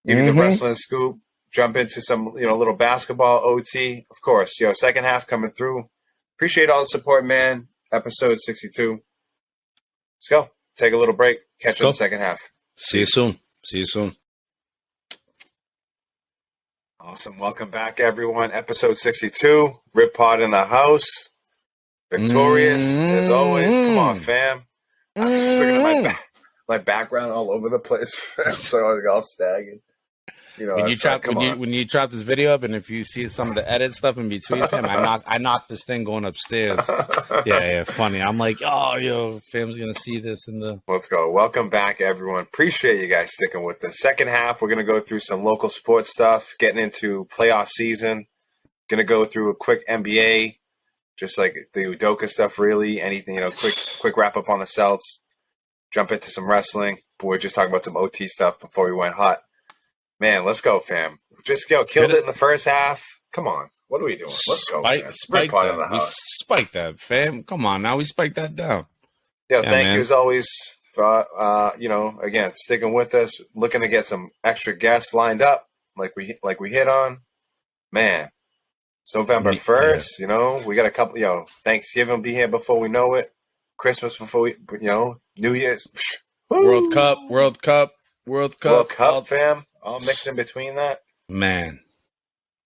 give you the wrestling scoop, jump into some, little basketball OT. Of course, second half coming through. Appreciate all the support, man. Episode 62. Let's go. Take a little break. Catch you in the second half. See you soon. Awesome. Welcome back, everyone. Episode 62. Rip Pod in the house. Victorious, as always. Come on, fam. I was just looking at my background all over the place, fam. So I was all staggered. When you chop this video up, and if you see some of the edit stuff in between, fam, I knocked this thing going upstairs. Yeah, funny. I'm like, fam's gonna see this in the. Let's go. Welcome back, everyone. Appreciate you guys sticking with the second half. We're gonna go through some local sports stuff, getting into playoff season. Gonna go through a quick NBA, just like the Udoka stuff. Really, anything quick wrap up on the Celts. Jump into some wrestling. But we're just talking about some OT stuff before we went hot. Man, let's go, fam. Just killed it in the first half. Come on. What are we doing? Let's go, fam. Spike that. We spiked that, fam. Come on, now we spiked that down. Thank you as always for, again, sticking with us, looking to get some extra guests lined up like we hit on. Man, it's November 1st, we got a couple, Thanksgiving will be here before we know it. Christmas before we, New Year's. World Cup, fam. All mixed in between that. Man.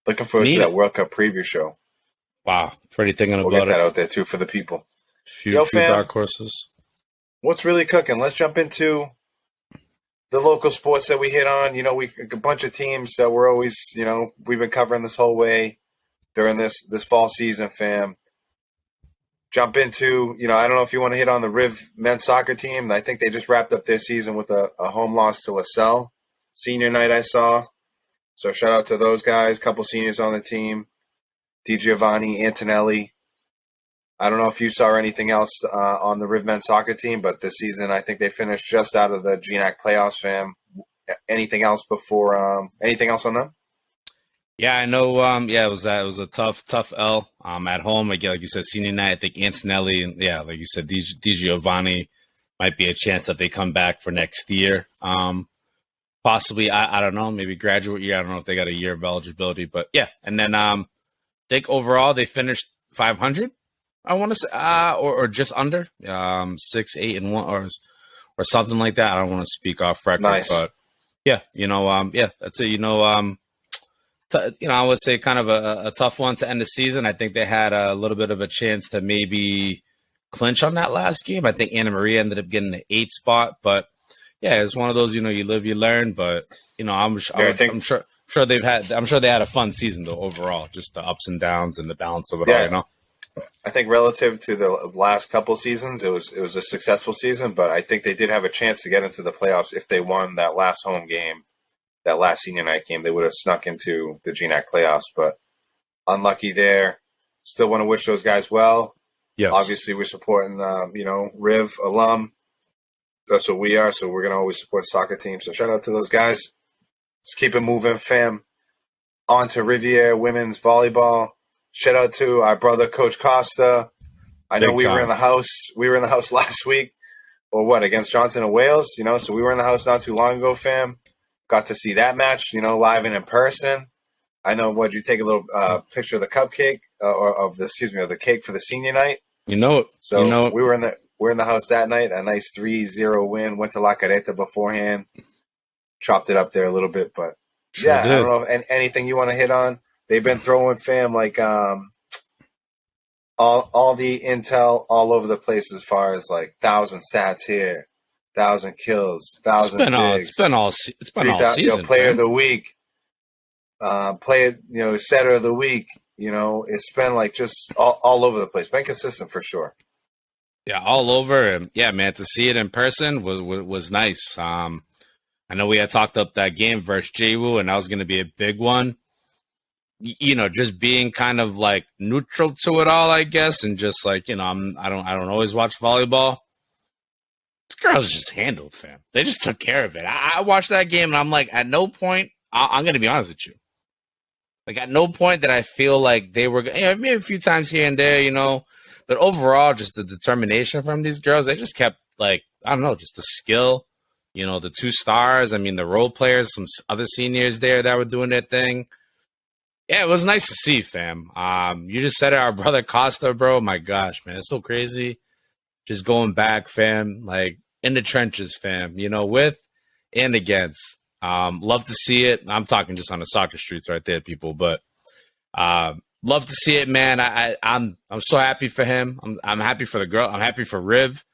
Looking forward to that World Cup preview show. Wow. Pretty thinking about it. We'll get that out there, too, for the people. Few dark horses. What's really cooking? Let's jump into the local sports that we hit on. A bunch of teams that we're always, we've been covering this whole way during this fall season, fam. Jump into, I don't know if you want to hit on the Riv men's soccer team. I think they just wrapped up their season with a home loss to LaSalle. Senior night I saw. So shout out to those guys. Couple seniors on the team. DiGiovanni, Antonelli. I don't know if you saw anything else on the Riv men's soccer team, but this season I think they finished just out of the GNAC playoffs, fam. Anything else anything else on them? Yeah, I know. It was a tough L at home. Like you said, senior night, I think Antonelli, and like you said, DiGiovanni might be a chance that they come back for next year. Possibly, I don't know, maybe graduate year. I don't know if they got a year of eligibility, but yeah. And then I think overall they finished 500. I want to say, or just under 6-8-1 or something like that. I don't want to speak off record, but yeah, that's it. I would say kind of a tough one to end the season. I think they had a little bit of a chance to maybe clinch on that last game. I think Anna Maria ended up getting the 8th spot, but yeah, it's one of those, you live, you learn, but I'm sure they had a fun season though overall, just the ups and downs and the balance of it all, I think relative to the last couple seasons, it was a successful season, but I think they did have a chance to get into the playoffs if they won that last home game, that last senior night game. They would have snuck into the GNAC playoffs, but unlucky there. Still want to wish those guys well. Yes. Obviously, we're supporting Riv alum. That's what we are, so we're going to always support soccer teams. So shout out to those guys. Let's keep it moving, fam. On to Riviera women's volleyball. Shout out to our brother, Coach Costa. I know we were in the house. We were in the house last week, against Johnson and Wales, so we were in the house not too long ago, fam. Got to see that match, live and in person. I know, you take a little picture of the cupcake, of the cake for the senior night? So we're in the house that night. A nice 3-0 win. Went to La Carreta beforehand. Chopped it up there a little bit, but Sure I did. don't know if anything you want to hit on. They've been throwing fam like all the intel all over the place as far as like 1,000 stats here, 1,000 kills, 1,000 digs. It's been all season. Player of the week, setter of the week. It's been like just all over the place. Been consistent for sure. Yeah, all over. And yeah, man, to see it in person was nice. I know we had talked up that game versus JWoo, and that was going to be a big one. Just being kind of like neutral to it all, I guess, and just like I don't always watch volleyball. This girls just handled, fam. They just took care of it. I watched that game, and I'm like, at no point, I'm going to be honest with you. Like, at no point did I feel like they were, maybe a few times here and there, but overall, just the determination from these girls, they just kept, like, I don't know, just the skill, the 2 stars. I mean, the role players, some other seniors there that were doing their thing. Yeah, it was nice to see, fam. You just said it, our brother Costa, bro. My gosh, man, it's so crazy. Just going back, fam, like in the trenches, fam, with and against. Love to see it. I'm talking just on the soccer streets right there, people, but love to see it, man. I'm so happy for him. I'm happy for the girl. I'm happy for Riv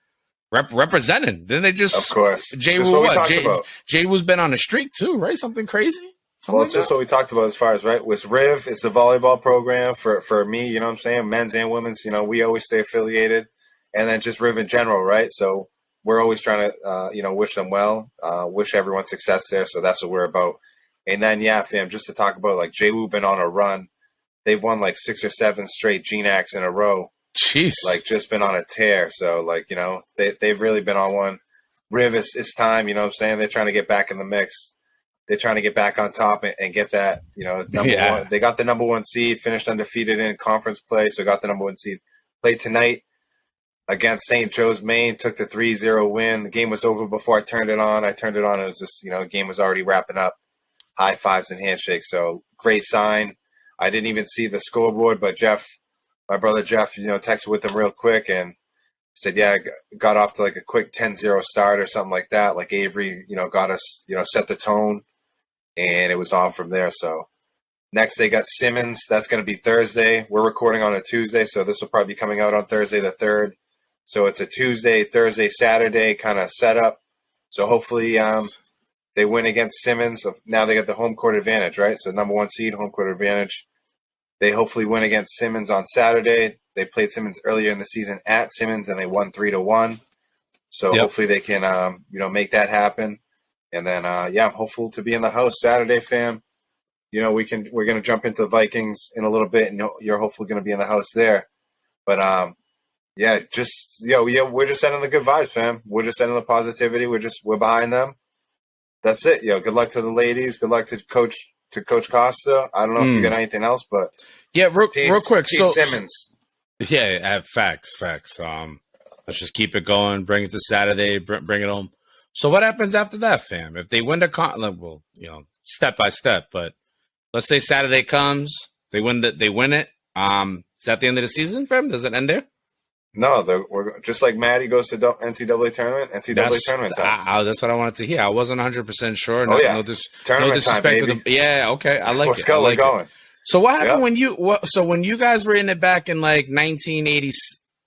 representing. Then they just, of course, JWoo's been on a streak too, right? Something crazy. It's just what we talked about as far as, right, with Riv, it's a volleyball program for me, you know what I'm saying, men's and women's, we always stay affiliated, and then just Riv in general, right? So we're always trying to, wish them well, wish everyone success there, so that's what we're about. And then, yeah, fam, just to talk about, like, JWoo been on a run. They've won, like, 6 or 7 straight GNACs in a row. Jeez. Like, just been on a tear, so, like, they've really been on one. Riv, it's time, you know what I'm saying? They're trying to get back in the mix. They're trying to get back on top and get that, number one. They got the number 1 seed, finished undefeated in conference play, so got the number 1 seed. Played tonight against St. Joe's, Maine, took the 3-0 win. The game was over before I turned it on. It was just, the game was already wrapping up. High fives and handshakes, so great sign. I didn't even see the scoreboard, but my brother Jeff, texted with them real quick and said, yeah, got off to like a quick 10-0 start or something like that. Like Avery, got us, set the tone. And it was on from there. So next they got Simmons. That's going to be Thursday. We're recording on a Tuesday, so this will probably be coming out on Thursday the 3rd. So it's a Tuesday, Thursday, Saturday kind of setup. So hopefully they win against Simmons. Now they got the home court advantage, right? So number 1 seed, home court advantage. They hopefully win against Simmons on Saturday. They played Simmons earlier in the season at Simmons, and they won 3-1. So hopefully they can, make that happen. And then, I'm hopeful to be in the house Saturday, fam. We're going to jump into the Vikings in a little bit, and you're hopefully going to be in the house there. But, we're just sending the good vibes, fam. We're just sending the positivity. We're behind them. That's it. Good luck to the ladies. Good luck to Coach Costa. I don't know if you got anything else, but real quick. Peace Simmons. Yeah, facts. Let's just keep it going. Bring it to Saturday. Bring it home. So what happens after that, fam? If they win the step by step, but let's say Saturday comes, they win it. Is that the end of the season, fam? Does it end there? No, we're just like Maddie goes to NCAA tournament. Tournament time. That's what I wanted to hear. I wasn't 100% sure. Tournament disrespect time, baby. Okay, I like Let's it. go. We're going. So what happened when you guys were in it back in like 1980?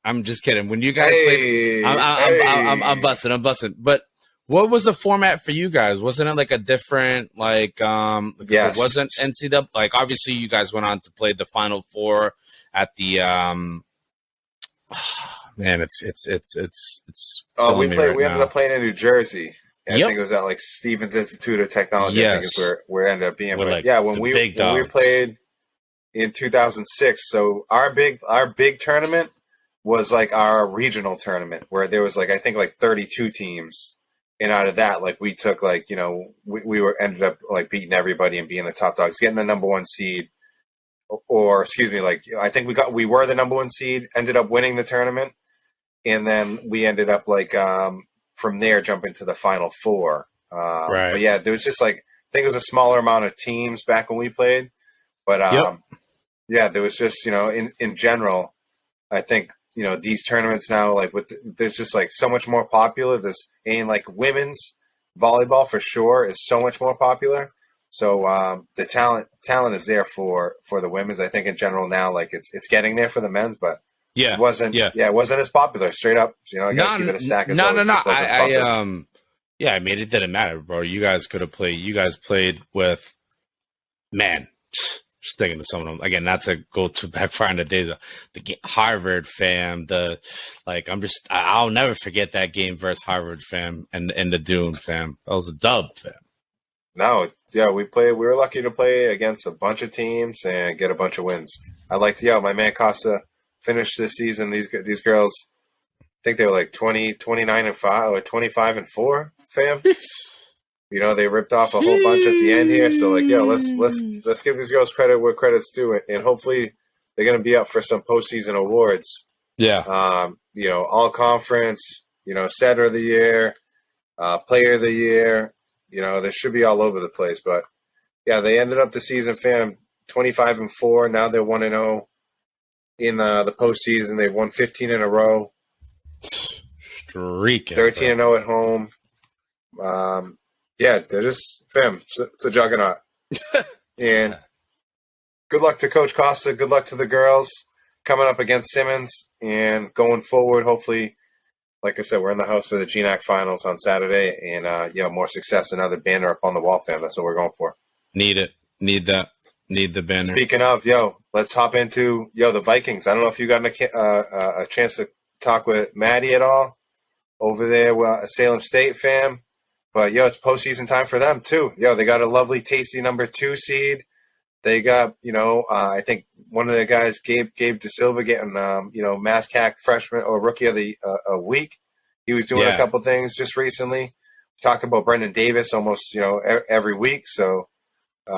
I'm just kidding. When you guys played, I'm busting. But what was the format for you guys? Wasn't it like a different yes. It wasn't NCAA. Like obviously you guys went on to play the Final Four at the man, it's we ended up playing in New Jersey. I think it was at like Stevens Institute of Technology. Yes. I think is where it ended up being. But when we played in 2006, so our big tournament was like our regional tournament where there was like I think like 32 teams, and out of that like we took like we ended up like beating everybody and being the top dogs, getting the number 1 seed. Or excuse me, like I think we were the number 1 seed, ended up winning the tournament, and then we ended up like from there jumping to the Final Four. Right. But yeah, there was just like I think it was a smaller amount of teams back when we played, but there was just in general, I think these tournaments now, like there's just like so much more popular. And like women's volleyball for sure is so much more popular. So the talent is there for the women's. I think in general now, like it's getting there for the men's, but Yeah, it wasn't as popular. Straight up, I got to keep it a stack. No. I mean, it didn't matter, bro. You guys could have played. You guys played with, man. Just thinking of some of them again. Not to go to back far in the day. The Harvard fam. I'll never forget that game versus Harvard fam and the Dune fam. That was a dub fam. No, yeah, we were lucky to play against a bunch of teams and get a bunch of wins. I liked, my man Costa finished this season. These girls, I think they were like 29-5 or 25-4, fam. They ripped off a whole bunch at the end here. So like, let's give these girls credit where credit's due, and hopefully they're gonna be up for some postseason awards. Yeah. All conference, setter of the year, player of the year. They should be all over the place. But yeah, they ended up the season, fam, 25-4. Now they're 1-0 in the postseason. They've won 15 in a row. Streaking. 13-0 at home. Yeah, they're just, fam, it's a juggernaut. And good luck to Coach Costa. Good luck to the girls coming up against Simmons and going forward. Hopefully, like I said, we're in the house for the GNAC finals on Saturday, and more success, another banner up on the wall, fam. That's what we're going for. Need it. Need that. Need the banner. Speaking of, let's hop into the Vikings. I don't know if you got a chance to talk with Maddie at all over there with Salem State, fam. But it's postseason time for them too. They got a lovely, tasty number 2 seed. They got, I think one of the guys, Gabe De Silva, getting MASCAC freshman or rookie of the week. He was doing a couple things just recently. We talked about Brendan Davis almost every week. So they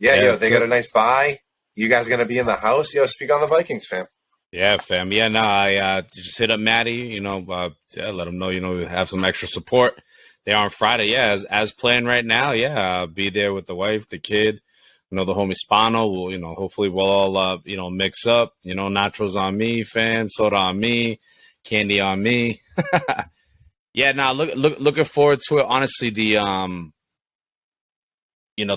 got a nice bye. You guys going to be in the house? Speak on the Vikings, fam. Yeah, fam. Yeah, no, I just hit up Maddie. Let him know. We have some extra support. They're on Friday, as playing right now. Be there with the wife, the kid, the homie Spano. We'll, hopefully we'll all, mix up. Nachos on me, fam, soda on me, candy on me. Looking forward to it. Honestly, the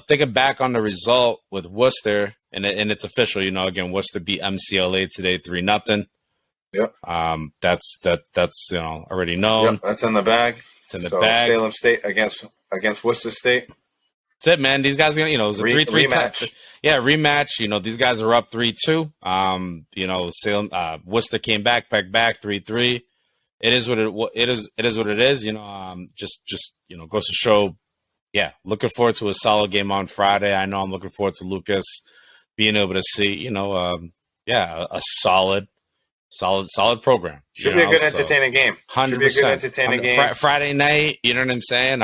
thinking back on the result with Worcester, and it's official. Again, Worcester beat MCLA today 3-0. Yep. That's already known. Yep, that's in the bag. In the bag. Salem State against Worcester State. That's it, man. These guys, it was a 3-3 rematch. Rematch. These guys are up 3-2. Salem, Worcester came back 3-3. It is what it is. It is what it is. Just goes to show. Yeah, looking forward to a solid game on Friday. I know I'm looking forward to Lucas being able to see, a solid program. Should be a good, entertaining game. 100%. Should be a good, entertaining game. Friday night, you know what I'm saying?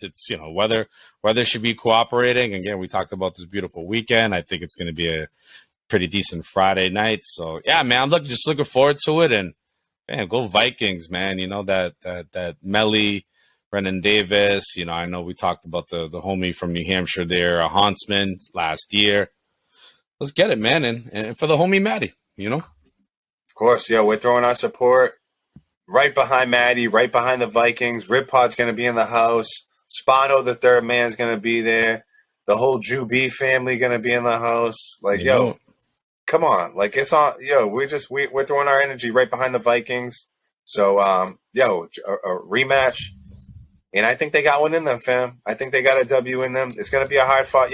It's weather should be cooperating. Again, we talked about this beautiful weekend. I think it's going to be a pretty decent Friday night. So yeah, man, I'm looking forward to it. And man, go Vikings, man. That Melly, Brendan Davis. I know we talked about the homie from New Hampshire there, a Huntsman last year. Let's get it, man, and for the homie Maddie, Of course, we're throwing our support right behind Maddie, right behind the Vikings. Ripod's going to be in the house. Spano, the third man, is going to be there. The whole Jew B family going to be in the house. Come on. Like, it's on. We're throwing our energy right behind the Vikings. So, a rematch. And I think they got one in them, fam. I think they got a W in them. It's going to be a hard fought.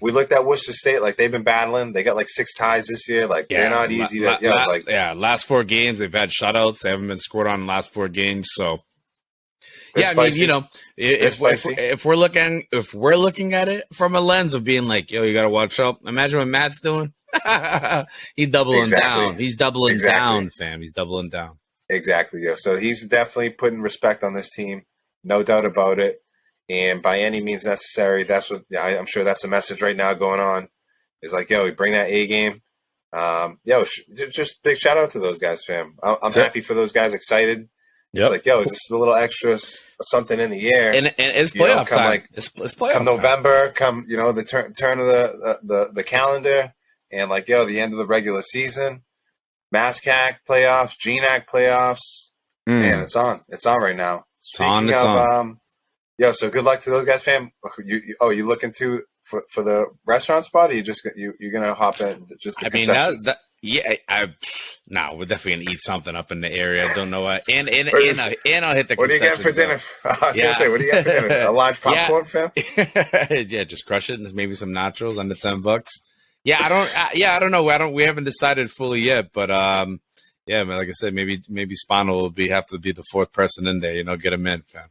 We looked at Worcester State, like they've been battling. They got like 6 ties this year. Like they're not easy. Last 4 games they've had shutouts. They haven't been scored on in the last 4 games. So spicy. If we're looking at it from a lens of being like, you got to watch out. Imagine what Matt's doing. He's doubling down. He's doubling down, fam. He's doubling down. Exactly. Yeah. So he's definitely putting respect on this team, no doubt about it. And by any means necessary, that's what I'm sure that's the message right now going on. Is like, we bring that A game. Just big shout out to those guys, fam. I'm happy for those guys. Excited. It's like, just a little extra something in the air. And it's playoff time. It's playoff come November, come the turn of the calendar, and the end of the regular season. MASCAC playoffs, GNAC playoffs. Man, it's on. It's on right now. Speaking of, so good luck to those guys, fam. You looking to for the restaurant spot? Or you're gonna hop in just the concessions? We're definitely gonna eat something up in the area. I don't know what, and I'll hit the. What do you get for dinner? I was gonna say, what do you get for dinner? A large popcorn, fam? Yeah, just crush it. There's maybe some nachos under $10. Yeah, I don't know. We haven't decided fully yet, but yeah, man. Like I said, maybe Spano will have to be the fourth person in there. Get him in, fam.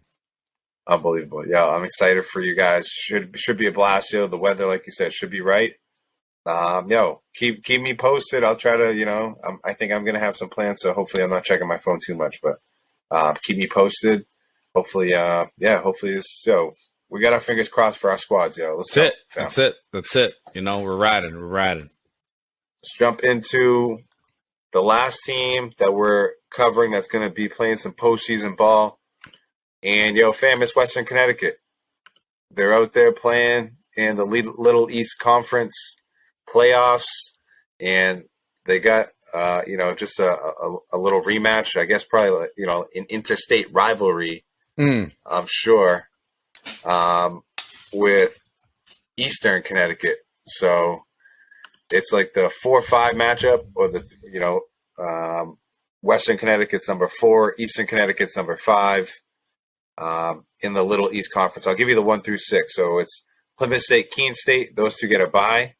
Unbelievable. Yeah, I'm excited for you guys. Should be a blast. The weather, like you said, should be right. Keep me posted. I'll try to, I think I'm gonna have some plans, so hopefully I'm not checking my phone too much, but keep me posted. Hopefully, hopefully this. We got our fingers crossed for our squads. That's it. We're riding. Let's jump into the last team that we're covering. That's going to be playing some postseason ball. And, fam, it's Western Connecticut. They're out there playing in the Little East Conference playoffs, and they got, just a little rematch. I guess probably, an interstate rivalry, I'm sure, with Eastern Connecticut. So it's like the 4-5 matchup, or Western Connecticut's number 4, Eastern Connecticut's number 5. In the Little East Conference. I'll give you the 1 through 6. So it's Plymouth State, Keene State. Those two get a bye.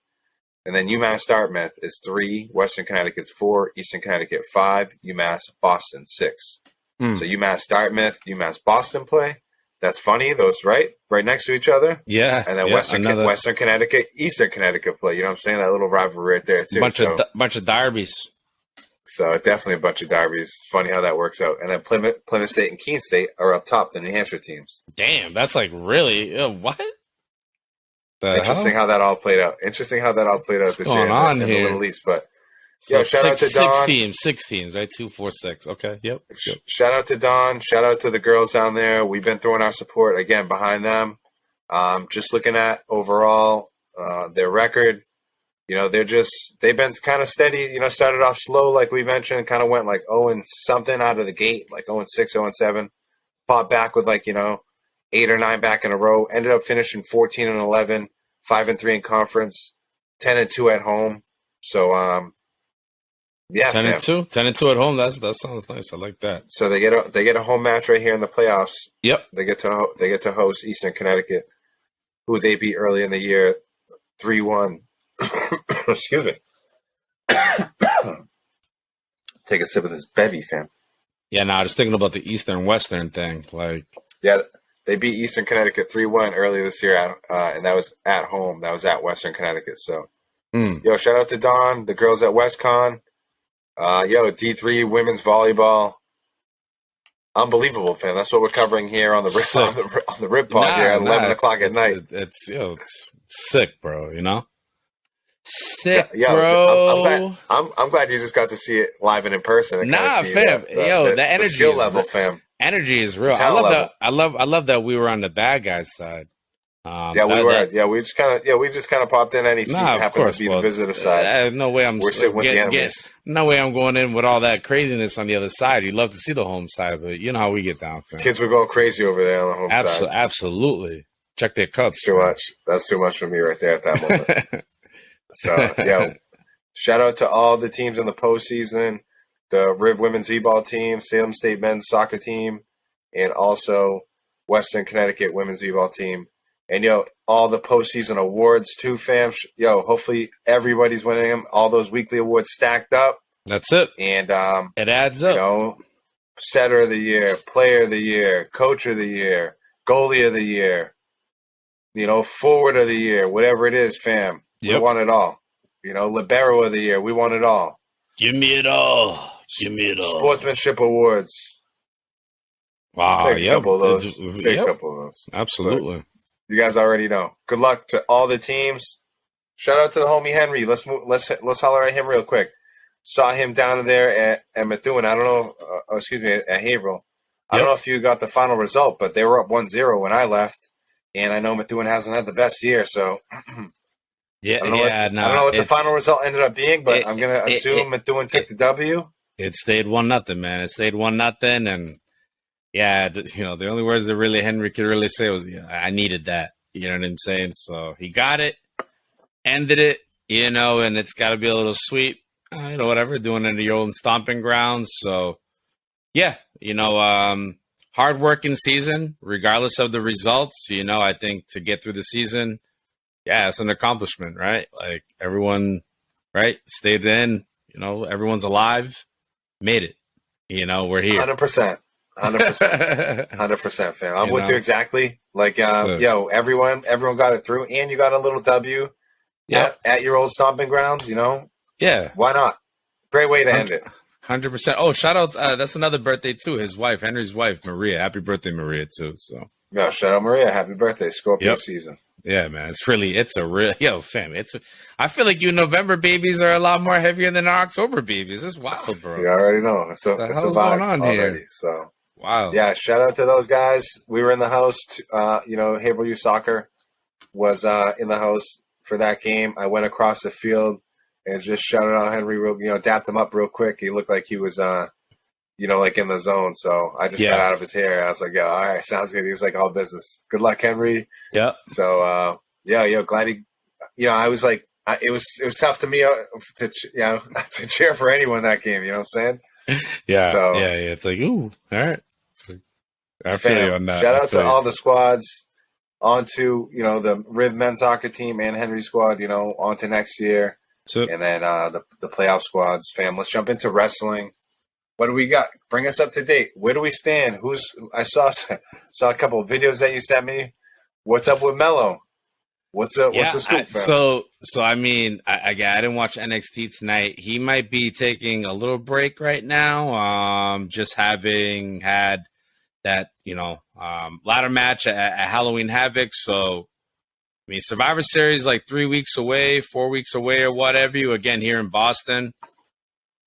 And then UMass Dartmouth is 3, Western Connecticut's 4, Eastern Connecticut 5, UMass Boston 6. So UMass Dartmouth, UMass Boston play. That's funny. Those right next to each other. Yeah. And then Western Connecticut, Eastern Connecticut play. You know what I'm saying? That little rivalry right there too. Bunch of derbies. So definitely a bunch of derbies. Funny how that works out. And then Plymouth State and Keene State are up top, the New Hampshire teams. Damn, that's like really what? Interesting how that all played out. What's this year in the Little East. But shout out to Don. 6 teams, right? 2, 4, 6. Okay, yep. Shout out to Don. Shout out to the girls down there. We've been throwing our support again behind them. Just looking at overall their record. They've been kind of steady, started off slow, like we mentioned, kind of went like 0 and something out of the gate, like 0 and 6, 0 and 7, fought back with 8 or 9 back in a row, ended up finishing 14 and 11, 5 and 3 in conference, 10 and 2 at home. So, 10 and 2 at home. That sounds nice. I like that. So they get a home match right here in the playoffs. Yep. They get to host Eastern Connecticut, who they beat early in the year, 3-1. Excuse me. Take a sip of this bevy, fam. Yeah, no, I was thinking about the Eastern Western thing. They beat Eastern Connecticut 3-1 earlier this year, and that was at home. That was at Western Connecticut. So, shout out to Don, the girls at WestCon. D3 women's volleyball. Unbelievable, fam. That's what we're covering here on the Rip Pod here at 11 o'clock at night. It's sick, bro. Sick, bro. I'm glad you just got to see it live and in person. Fam. The energy, the skill level, fam. Energy is real. I love that. I love that we were on the bad guys' side. We were. We just kind of popped in any scene. Happened to be the visitor side. No way. We're sitting with the enemies. No way I'm going in with all that craziness on the other side. You'd love to see the home side, but you know how we get down, fam. Kids were going crazy over there on the home side. Absolutely. Check their cups. Too much. That's too much for me right there at that moment. So, shout out to all the teams in the postseason, the Riv women's v-ball team, Salem State men's soccer team, and also Western Connecticut women's v-ball team. And, all the postseason awards too, fam. Hopefully everybody's winning them. All those weekly awards stacked up. That's it. And it adds up. Setter of the year, player of the year, coach of the year, goalie of the year, forward of the year, whatever it is, fam. Yep. We want it all. Libero of the year. We want it all. Give me it all. Sportsmanship awards. Wow. Take a couple of those. Absolutely. But you guys already know. Good luck to all the teams. Shout out to the homie Henry. Let's holler at him real quick. Saw him down there at Methuen. I don't know. At Haverhill. I don't know if you got the final result, but they were up 1-0 when I left. And I know Methuen hasn't had the best year, so Yeah, I don't know what the final result ended up being, but I'm gonna assume Methuen took the W. It stayed 1-0, man. It stayed 1-0, and yeah, the only words that really Henry could really say was, "Yeah, I needed that." You know what I'm saying? So he got it, ended it, and it's got to be a little sweet, whatever, doing it in your own stomping grounds. So yeah, hard-working season, regardless of the results. I think to get through the season, yeah, it's an accomplishment, right? Like everyone, right, stayed in. Everyone's alive, made it. We're here. 100%. 100%, fam. I'm with you exactly. Like, everyone got it through, and you got a little W at your old stomping grounds. Yeah, why not? Great way to end it. 100%. Oh, shout out! That's another birthday too. His wife, Henry's wife, Maria. Happy birthday, Maria, too. So, shout out Maria. Happy birthday, Scorpio season. Yeah, man. It's a real fam. I feel like you November babies are a lot more heavier than our October babies. It's wild, bro. You already know. It's a vibe going on already. Here? So. Wow. Yeah, shout out to those guys. We were in the house. Haverhill Youth Soccer was in the house for that game. I went across the field and just shouted out Henry, dapped him up real quick. He looked like he was, like in the zone. So I just got out of his hair. I was like, all right, sounds good. He's like, all business. Good luck, Henry. Yeah. So, glad he, I was like, it was tough to me to cheer for anyone that game. You know what I'm saying? Yeah. So, yeah. It's like, ooh, all right. I feel you on that. Shout out to all the squads, onto the Riv men's soccer team and Henry squad. On to next year, and then the playoff squads. Fam, let's jump into wrestling. What do we got? Bring us up to date. Where do we stand? I saw a couple of videos that you sent me. What's up with Mello? What's the scoop, fam? So I mean, I didn't watch NXT tonight. He might be taking a little break right now. Just having had that ladder match at Halloween Havoc. So I mean, Survivor Series like 3 weeks away, 4 weeks away, or whatever. You again here in Boston.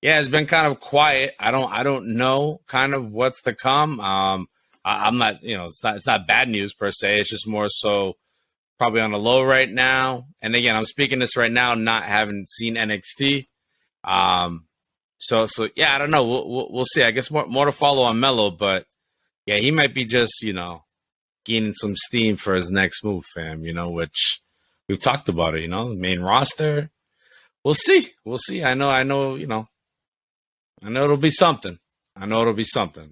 Yeah, it's been kind of quiet. I don't know kind of what's to come. I'm not, it's not bad news per se. It's just more so probably on the low right now. And again, I'm speaking this right now, not having seen NXT. So yeah, I don't know. We'll see. I guess more to follow on Mello, but yeah, he might be just, gaining some steam for his next move, fam, which we've talked about it, the main roster. We'll see. I know, it'll be something.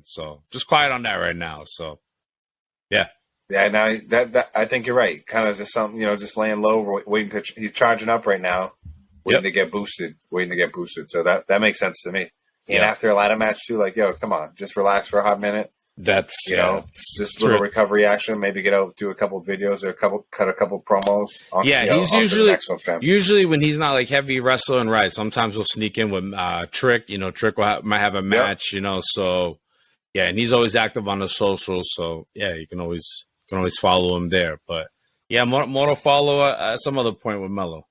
So just quiet on that right now. So, yeah. Yeah, now that I think you're right. Kind of just something, just laying low, waiting he's charging up right now, waiting to get boosted. So that makes sense to me. And after a ladder match too, like, come on, just relax for a hot minute. That's just a little recovery action. Maybe get out, do a couple of videos or cut a couple of promos. He's usually when he's not like heavy wrestling, right? Sometimes we'll sneak in with Trick. Trick might have a match. So yeah, and he's always active on the socials. So yeah, you can always follow him there. But yeah, more to follow at some other point with Mello.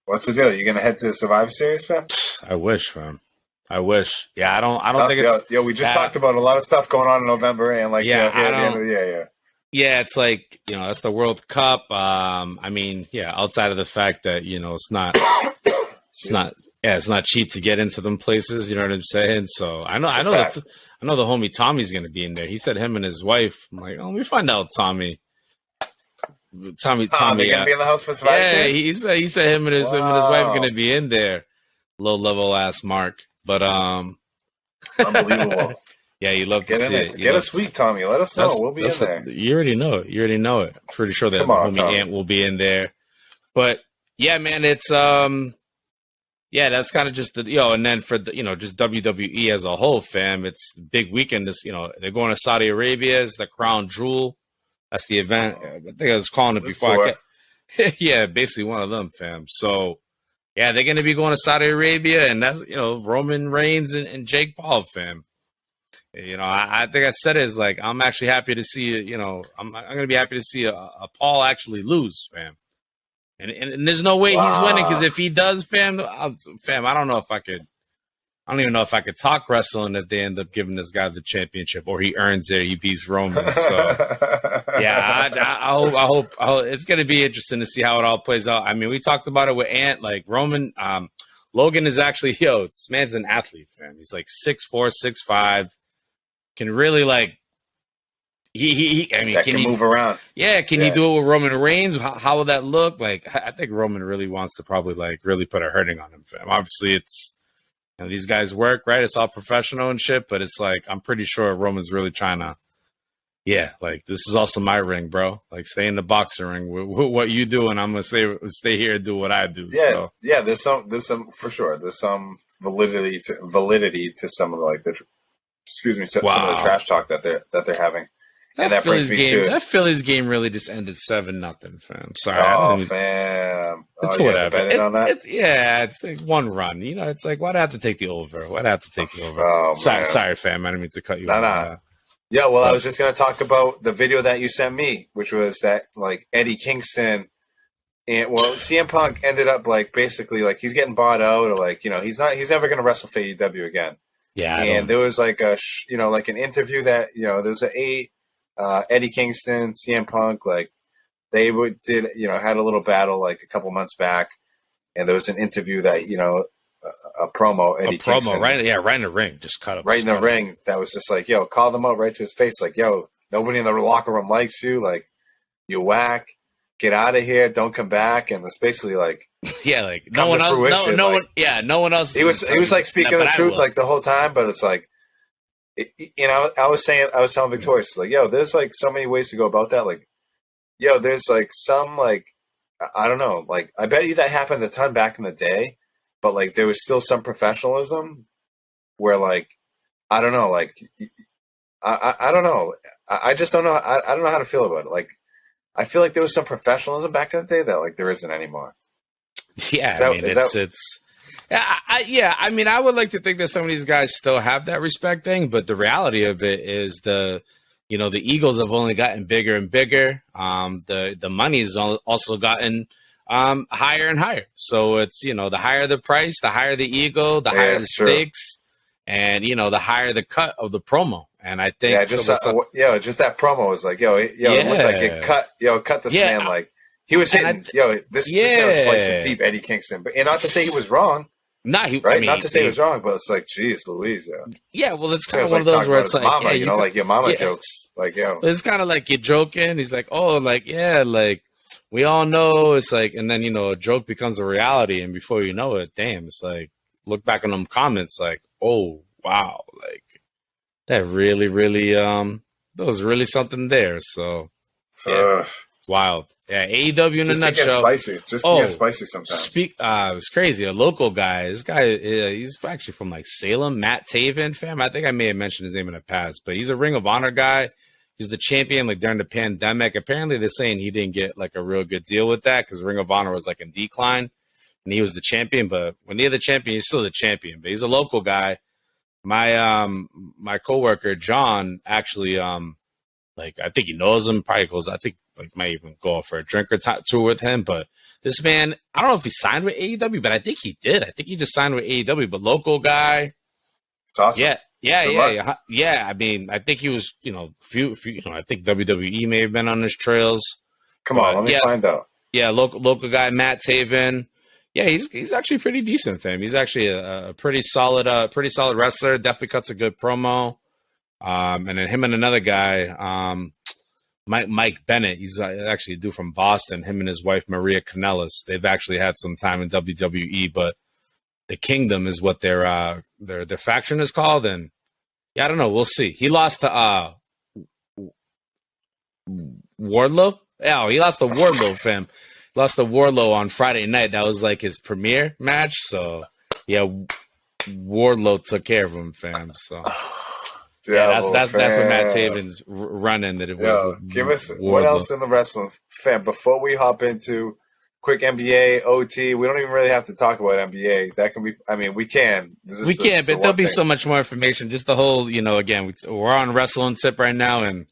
What's the deal? You gonna head to the Survivor Series, fam? I wish, fam. Yeah, I don't think it's... we just talked about a lot of stuff going on in November and at the end of the year, Yeah, it's like, it's the World Cup. I mean, outside of the fact that, it's not cheap to get into them places, you know what I'm saying? So I know the homie Tommy's going to be in there. He said him and his wife. I'm like, let me find out, Tommy. Tommy. They're going to be in the house for Survivor Series? Yeah, he said him and his wife are going to be in there. Low level ass Mark. But unbelievable. Yeah, you love to see it. Get a sweet Tommy. Let us know. We'll be in there. You already know it. Pretty sure that homie Ant will be in there. But yeah, man, it's that's kind of just the and then for the just WWE as a whole, fam. It's the big weekend. This they're going to Saudi Arabia. It's the Crown Jewel. That's the event. I think I was calling it before. Yeah, basically one of them, fam. So. Yeah, they're going to be going to Saudi Arabia, and that's, Roman Reigns and Jake Paul, fam. I think I said it is like, I'm actually happy to see, I'm going to be happy to see a Paul actually lose, fam. And there's no way he's winning, because if he does, fam, I don't know if I could I don't even know if I could talk wrestling if they end up giving this guy the championship, or he earns it, he beats Roman. So yeah, I hope it's going to be interesting to see how it all plays out. I mean, we talked about it with Ant, like Roman. Logan is actually, this man's an athlete, fam. He's like 6'4", 6'5", can really like. I mean, can he move around? Yeah, can he do it with Roman Reigns? How will that look? Like, I think Roman really wants to probably like really put a hurting on him, fam. Obviously, it's these guys work, right? It's all professional and shit, but it's like I'm pretty sure Roman's really trying to. Yeah, like this is also my ring, bro. Like stay in the boxing ring. What you do, and I'm gonna stay here and do what I do. Yeah, so. yeah. There's some for sure. There's some validity to some of the like the some of the trash talk that they're having. And that brings me to that Phillies game really just ended 7-0, fam. Sorry. Fam. It's whatever. It's like one run. It's like why'd I have to take the over? Why'd I have to take the over? Oh, sorry, fam. I didn't mean to cut you off. Nah. Yeah, well, I was just gonna talk about the video that you sent me, which was that like Eddie Kingston and CM Punk ended up like basically like he's getting bought out, or like he's never gonna wrestle for AEW again. Yeah, and there was like like an interview that there was Eddie Kingston, CM Punk, like they had a little battle like a couple months back, and there was an interview that a promo Eddie Kingston, right in the ring, just cut up right in the ring. That was just like call them out right to his face, like nobody in the locker room likes you, like you whack, get out of here, don't come back, and it's basically like like no one else, no one else. He was like speaking the truth like the whole time, but it's like. I was telling Victorious, like, there's like so many ways to go about that. Like, there's like some like, I don't know, like, I bet you that happened a ton back in the day, but like there was still some professionalism where like, I don't know, like, I don't know. I just don't know. I don't know how to feel about it. Like, I feel like there was some professionalism back in the day that like there isn't anymore. Yeah. It's. Yeah, I mean, I would like to think that some of these guys still have that respect thing, but the reality of it is the Eagles have only gotten bigger and bigger. The money's also gotten higher and higher. So it's the higher the price, the higher the ego, the higher the stakes, and the higher the cut of the promo. And I think just that promo was like it looked like it cut this man like. He was hitting, this man was slicing deep, Eddie Kingston. But not to say he was wrong. Not to say he was wrong, but it's like, geez, Louise. Yeah, well, it's kind of one of those where it's like, mama, like your mama jokes, like It's kind of like you're joking. He's like, oh, like like we all know. It's like, and then a joke becomes a reality, and before you know it, damn, it's like look back on them comments, like, oh wow, like that really, really, there was really something there. So wild. Yeah, AEW in a nutshell. Just get spicy sometimes. It's crazy. A local guy. This guy, he's actually from like Salem. Matt Taven, fam. I think I may have mentioned his name in the past, but he's a Ring of Honor guy. He's the champion like during the pandemic. Apparently, they're saying he didn't get like a real good deal with that because Ring of Honor was like in decline, and he was the champion. But when you're the champion, you're still the champion. But he's a local guy. My coworker John actually like I think he knows him. Probably goes. I think. Like might even go for a drink or two with him, but this man, I don't know if he signed with AEW, but I think he did. I think he just signed with AEW, but local guy. It's awesome. Yeah. I mean, I think he was, few. I think WWE may have been on his trails. Come on, let me find out. Yeah, local guy Matt Taven. Yeah, he's actually pretty decent for him. He's actually a pretty solid wrestler. Definitely cuts a good promo. And then him and another guy. Mike Bennett, he's actually a dude from Boston. Him and his wife Maria Kanellis, they've actually had some time in WWE, but the Kingdom is what their faction is called. And I don't know. We'll see. He lost to Wardlow. Yeah, he lost to Wardlow, fam. Lost to Wardlow on Friday night. That was like his premiere match. So Wardlow took care of him, fam. So. That's what Matt Taven's running. Give us what else in the wrestling fam before we hop into quick NBA OT. We don't even really have to talk about NBA. That can be. I mean, we can. We can, but there'll be so much more information. Just the whole, again, we're on wrestling tip right now, and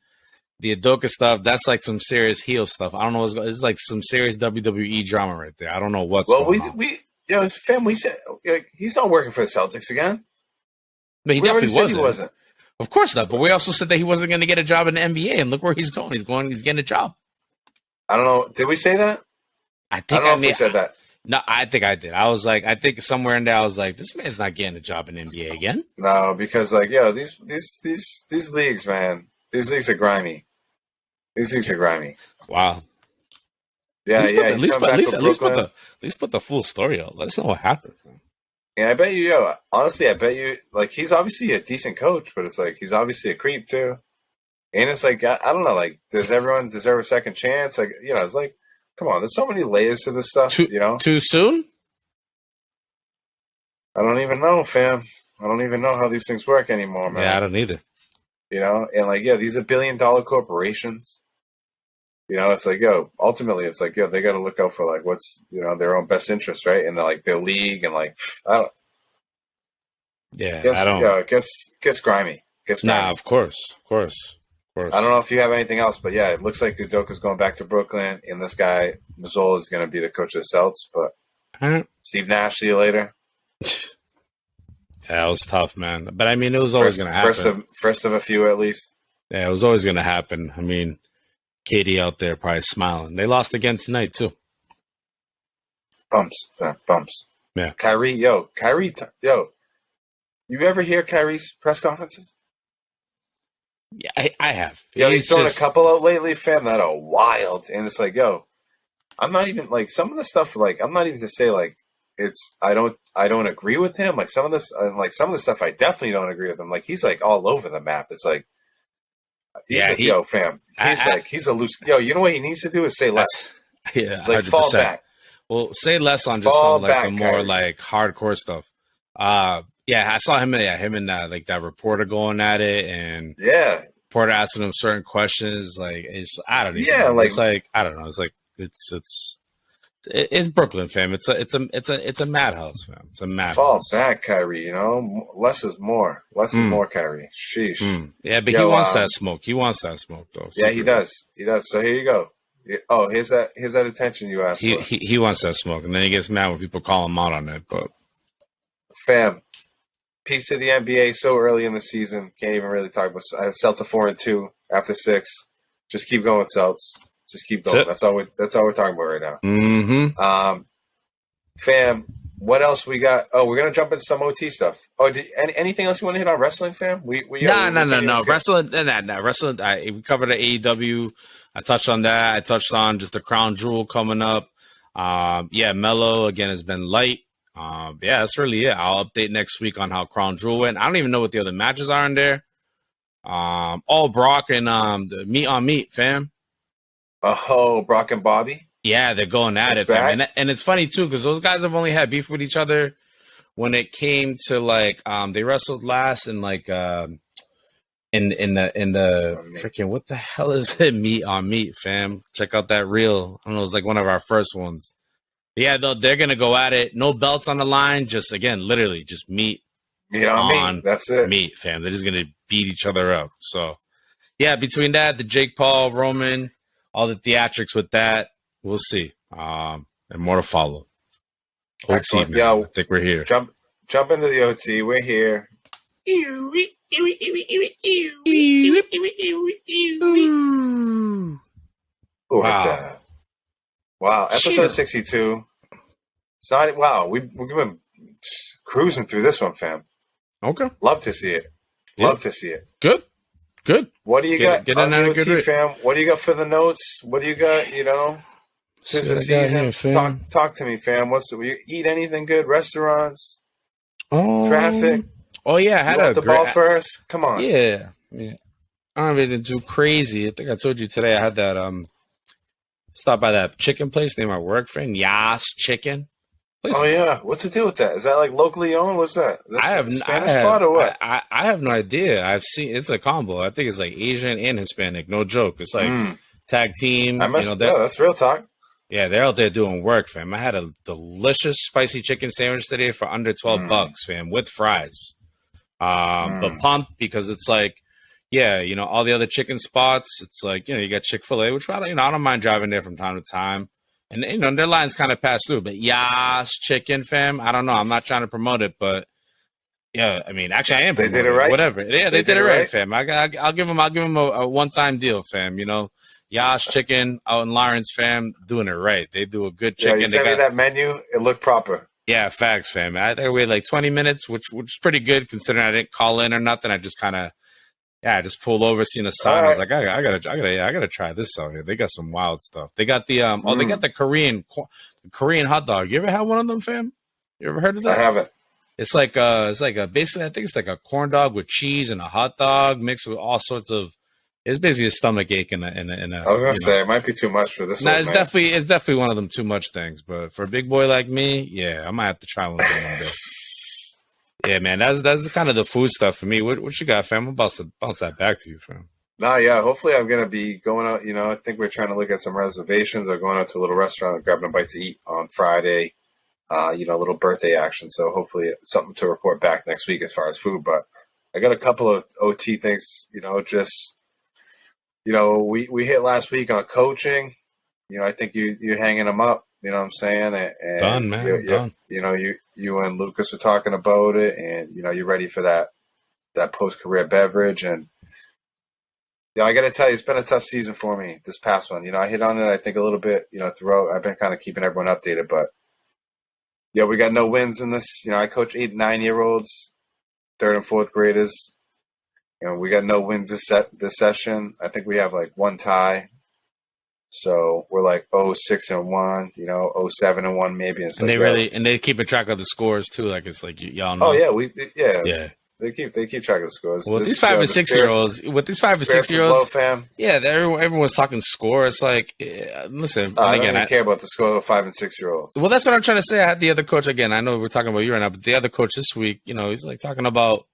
the Adoka stuff. That's like some serious heel stuff. I don't know. It's like some serious WWE drama right there. I don't know what's. Well, fam, we said he's not working for the Celtics again. But he We already definitely said wasn't. he wasn't. Of course not. But we also said that he wasn't going to get a job in the NBA, and look where he's going. He's getting a job. I don't know. Did we say that? I I think don't know if we said that. No, I think I did. I think somewhere in there, I was like, this man's not getting a job in the NBA again. No, because these leagues, man, these leagues are grimy. These leagues are grimy. Wow. Yeah, At Brooklyn. least put the full story out. Let us know what happened. And I bet you, honestly, I bet you, like, he's obviously a decent coach, but it's like he's obviously a creep too. And it's like I don't know, like, does everyone deserve a second chance? Like, it's like, come on, there's so many layers to this stuff. Too soon? I don't even know, fam. I don't even know how these things work anymore, man. Yeah, I don't either. And like, these are billion-dollar corporations. It's like, ultimately, it's like, they got to look out for like what's their own best interest, right? And like their league, and like, I don't. Yeah, I don't. It gets grimy. Nah, of course. I don't know if you have anything else, but yeah, it looks like Udoka's going back to Brooklyn, and this guy Mazzola is going to be the coach of the Celts. But Steve Nash, see you later. Yeah, it was tough, man. But I mean, it was always going to happen. First of a few, at least. Yeah, it was always going to happen. I mean, Katie out there probably smiling. They lost again tonight too. Bumps. Yeah. Kyrie. You ever hear Kyrie's press conferences? Yeah, I have. He's thrown a couple out lately, fam, that are wild. And it's like, I'm not even like some of the stuff. Like, I'm not even to say like I don't agree with him. Like some of this, like some of the stuff, I definitely don't agree with him. Like he's like all over the map. It's like, fam. He's a loose. You know what he needs to do is say less. Yeah, like 100%. Fall back. Well, say less on just some like the more like hardcore stuff. I saw him. Yeah, him and like that reporter going at it, and reporter asking him certain questions. Like I don't even. Yeah, know. It's like I don't know. It's like it's Brooklyn, fam. It's a madhouse, fam. It's a madhouse. Fall back, Kyrie. Less is more. Less is more, Kyrie. Sheesh. Yeah, but he wants that smoke. He wants that smoke, though. Yeah, he does. He does. So here you go. Oh, here's that attention you asked for. He wants that smoke, and then he gets mad when people call him out on it. But fam, peace to the NBA. So early in the season, can't even really talk about. Celtics are 4-2 after 6. Just keep going, Celtics. Just keep going. That's all we're talking about right now. Mm-hmm. Fam, what else we got? Oh, we're gonna jump into some OT stuff. Oh, anything else you want to hit on wrestling, fam? No. Wrestling. Wrestling. We covered the AEW. I touched on that. I touched on just the Crown Jewel coming up. Melo again has been light. That's really it. I'll update next week on how Crown Jewel went. I don't even know what the other matches are in there. All Brock and the meat on meat, fam. Oh, Brock and Bobby? Yeah, they're going at it, fam. And it's funny, too, because those guys have only had beef with each other when it came to, like, they wrestled last in, like, in the freaking, what the hell is it? Meat on meat, fam. Check out that reel. I don't know, it's like one of our first ones. But yeah, they're going to go at it. No belts on the line. Just, again, literally just meat on meat. That's it. Meat, fam. They're just going to beat each other up. So, yeah, between that, the Jake Paul, Roman, all the theatrics with that, we'll see. And more to follow. Excellent. OT, man. I think we're here. Jump into the OT. We're here. Wow. Episode 62. Wow. We've been cruising through this one, fam. Okay. Love to see it. Love to see it. Good. What do you got on the OT, fam? What do you got for the notes? What do you got, since the season? Talk to me, fam. You eat anything good? Restaurants? Traffic? Oh, yeah. I had the ball first? Come on. Yeah. I don't have anything too crazy. I think I told you today I had that, stop by that chicken place near my work friend, Yas Chicken. Oh yeah, what's the deal with that? Is that like locally owned? What's that? Spanish spot or what? I have no idea. I've seen it's a combo. I think it's like Asian and Hispanic. No joke. It's like tag team. That's real talk. Yeah, they're out there doing work, fam. I had a delicious spicy chicken sandwich today for under $12, fam, with fries. But pumped because it's like, all the other chicken spots. It's like you got Chick-fil-A, which I don't mind driving there from time to time. And, their lines kind of pass through. But Yas Chicken, fam, I don't know. I'm not trying to promote it, but Yeah, I mean, actually, I am. They did it right. Whatever. Yeah, they did it right, fam. I'll give them a one-time deal, fam. You know, Yash Chicken out in Lawrence, fam, doing it right. They do a good chicken. Yeah, you sent me that menu. It looked proper. Yeah, facts, fam. I waited like 20 minutes, which is pretty good considering I didn't call in or nothing. I just kind of, I just pulled over, seen a sign. I was like, I gotta try this out here. They got some wild stuff. They got the they got the Korean hot dog. You ever had one of them, fam? You ever heard of that? I haven't. It's like a basically, I think it's like a corn dog with cheese and a hot dog mixed with all sorts of. It's basically a stomach ache in a. I was gonna say it might be too much for this. No, it's definitely one of them too much things. But for a big boy like me, yeah, I might have to try one day. Yeah, man, that's kind of the food stuff for me. What you got, fam? I'm about to bounce that back to you, fam. Nah, yeah. Hopefully, I'm gonna be going out. You know, I think we're trying to look at some reservations or going out to a little restaurant, grabbing a bite to eat on Friday. You know, a little birthday action. So hopefully something to report back next week as far as food. But I got a couple of OT things, you know, just, you know, we hit last week on coaching. You know, I think you're hanging them up, you know what I'm saying? And done, man. Done. You know, you and Lucas are talking about it and, you know, you're ready for that post-career beverage. And, yeah, I got to tell you, it's been a tough season for me, this past one. You know, I hit on it, I think, a little bit, you know, throughout. I've been kind of keeping everyone updated, but yeah, we got no wins in this. You know, I coach 8 and 9-year-olds, 3rd and 4th graders. You know, we got no wins this session. I think we have like one tie. So we're like 0-6-1, you know, 0-7-1 maybe. And they keeping track of the scores too. Like it's like y'all know. Oh yeah. They keep track of the scores. Well, these 5 and 6-year-olds, fam. Yeah, everyone's talking score. It's like, listen. I don't even care about the score of 5 and 6-year-olds. Well, that's what I'm trying to say. I had the other coach again. I know we're talking about you right now, but the other coach this week, you know, he's like talking about,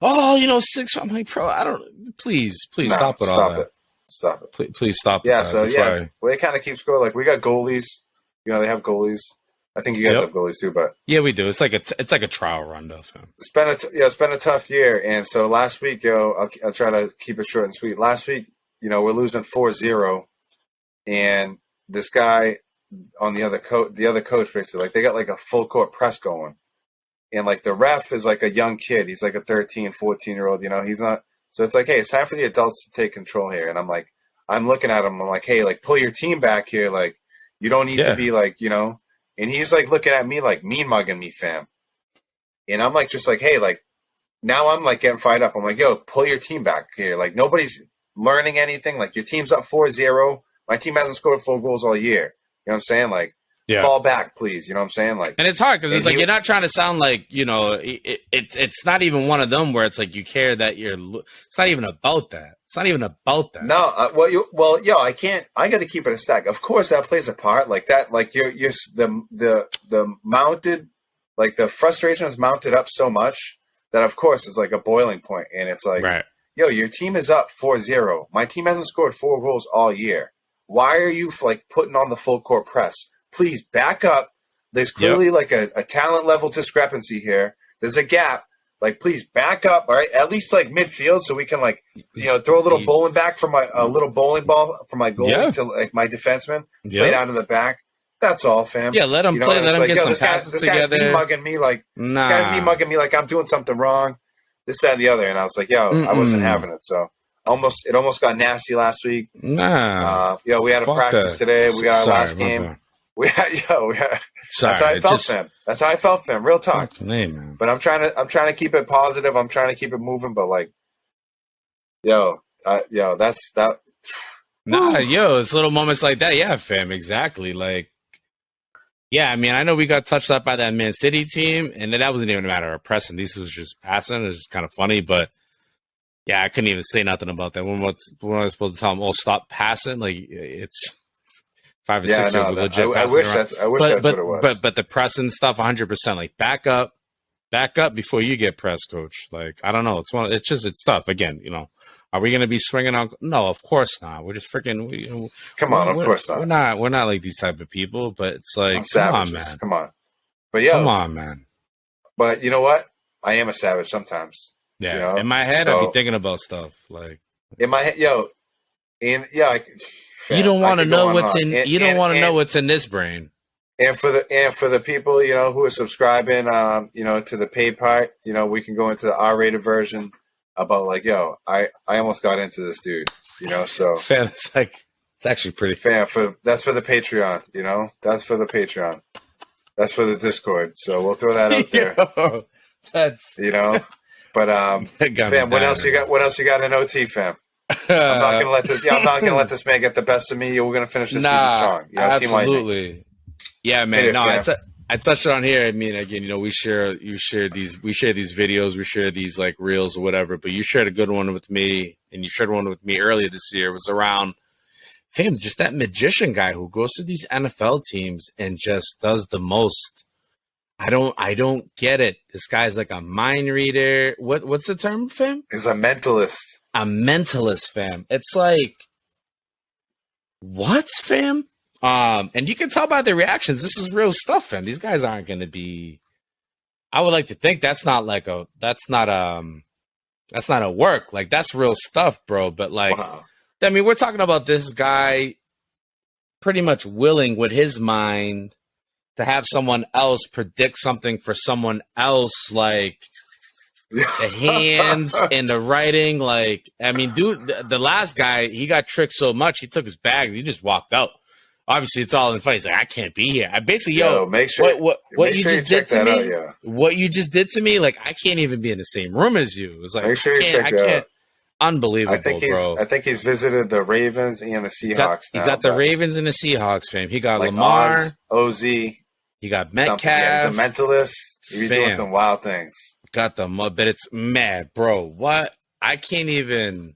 you know, 6. I'm like, bro, I don't. Please stop with all that. Stop it. Please stop. Yeah. So yeah, well, they kind of keep score. Like we got goalies. You know, they have goalies. I think you guys have goalies too, but yeah, we do. It's like a trial run, though. Fam. It's been a tough year, and so last week, I'll try to keep it short and sweet. Last week, you know, we're losing 4-0, and this guy on the other coach, basically, like they got like a full court press going, and like the ref is like a young kid. He's like a 13, 14-year-old. You know, he's not. So it's like, hey, it's time for the adults to take control here. And I'm looking at him. I'm like, hey, like pull your team back here. Like you don't need to be like, you know. And he's like looking at me like mean mugging me, fam. And I'm like, just like, hey, like now I'm like getting fired up. I'm like, yo, pull your team back here. Like nobody's learning anything. Like your team's up 4-0. My team hasn't scored 4 goals all year. You know what I'm saying? Like, fall back, please. You know what I'm saying? Like, and it's hard because it's like you're not trying to sound like, you know, it's not even one of them where it's like you care that it's not even about that. It's not even about that. No, I can't. I got to keep it a stack. Of course, that plays a part. Like that, like you're the mounted, like the frustration is mounted up so much that of course it's like a boiling point, and it's like, yo, your team is up 4-0. My team hasn't scored 4 goals all year. Why are you like putting on the full court press? Please back up. There's clearly like a talent level discrepancy here. There's a gap. Like, please back up, all right? At least like midfield, so we can like, you know, throw a little bowling back from a little bowling ball from my goalie to like my defenseman, play it out of the back. That's all, fam. Yeah, let him play. Let him get some passes together. This guy's mugging me like this guy's me mugging me like I'm doing something wrong. This, that, and the other, and I was like, yo, I wasn't having it. So it almost got nasty last week. We had a practice today. We got our last game. That's how I felt, fam. That's how I felt, fam. Real talk. Man. But I'm trying to keep it positive. I'm trying to keep it moving. But like, that's that. It's little moments like that. Yeah, fam. Exactly. Like, yeah. I mean, I know we got touched up by that Man City team, and that wasn't even a matter of pressing. This was just passing. It was just kind of funny, but yeah, I couldn't even say nothing about that. When I was supposed to tell them, "Oh, stop passing," like it's. 5 and 6 years legit. I wish that's what it was. But the pressing stuff, 100%. Like back up before you get pressed, coach. Like I don't know. It's tough. Again, you know, are we going to be swinging on? No, of course not. We're just freaking. Come on, of course not. We're not like these type of people. But it's like, come on, man. Come on. But come on, man. But you know what? I am a savage sometimes. Yeah. You know? In my head, I'd be thinking about stuff like. In my head, you don't want to know what's in. You don't want to know what's in this brain. And for the people, who are subscribing, to the paid part, we can go into the R-rated version about like, yo, I almost got into this dude, so Fam, it's actually pretty. that's for the Patreon, that's for the Patreon, that's for the Discord. So we'll throw that out there, Yo, that's But fam, what else you got? What else you got in OT, fam? I'm not gonna let this. I'm not gonna let this man get the best of me. We're gonna finish this season strong. Absolutely. Yeah, man. No, fam. I touched it on here. I mean, again, we share these videos, we share these like reels or whatever. But you shared a good one with me, and you shared one with me earlier this year. It was around, fam, just that magician guy who goes to these NFL teams and just does the most. I don't get it. This guy's like a mind reader. What's the term, fam? He's a mentalist. A mentalist, fam. It's like, what, fam? And you can tell by their reactions, this is real stuff, fam. These guys aren't going to be. I would like to think that's not a work. Like, that's real stuff, bro. But like, wow. I mean, we're talking about this guy pretty much willing with his mind to have someone else predict something for someone else, like the hands and the writing. Like, I mean, dude, the last guy, he got tricked so much, he took his bag, he just walked out. Obviously, it's all in fun. He's like, I can't be here. I basically, make sure what you just did to me. Out, yeah. What you just did to me, like, I can't even be in the same room as you. It's like, make sure you check that out. Unbelievable, bro. I think he's visited the Ravens and the Seahawks. He got the Ravens and the Seahawks, fam. He got like Lamar, OZ. He got Metcalf. Yeah, he's a mentalist. He's doing some wild things. Got the mud, but it's mad, bro. What? I can't even.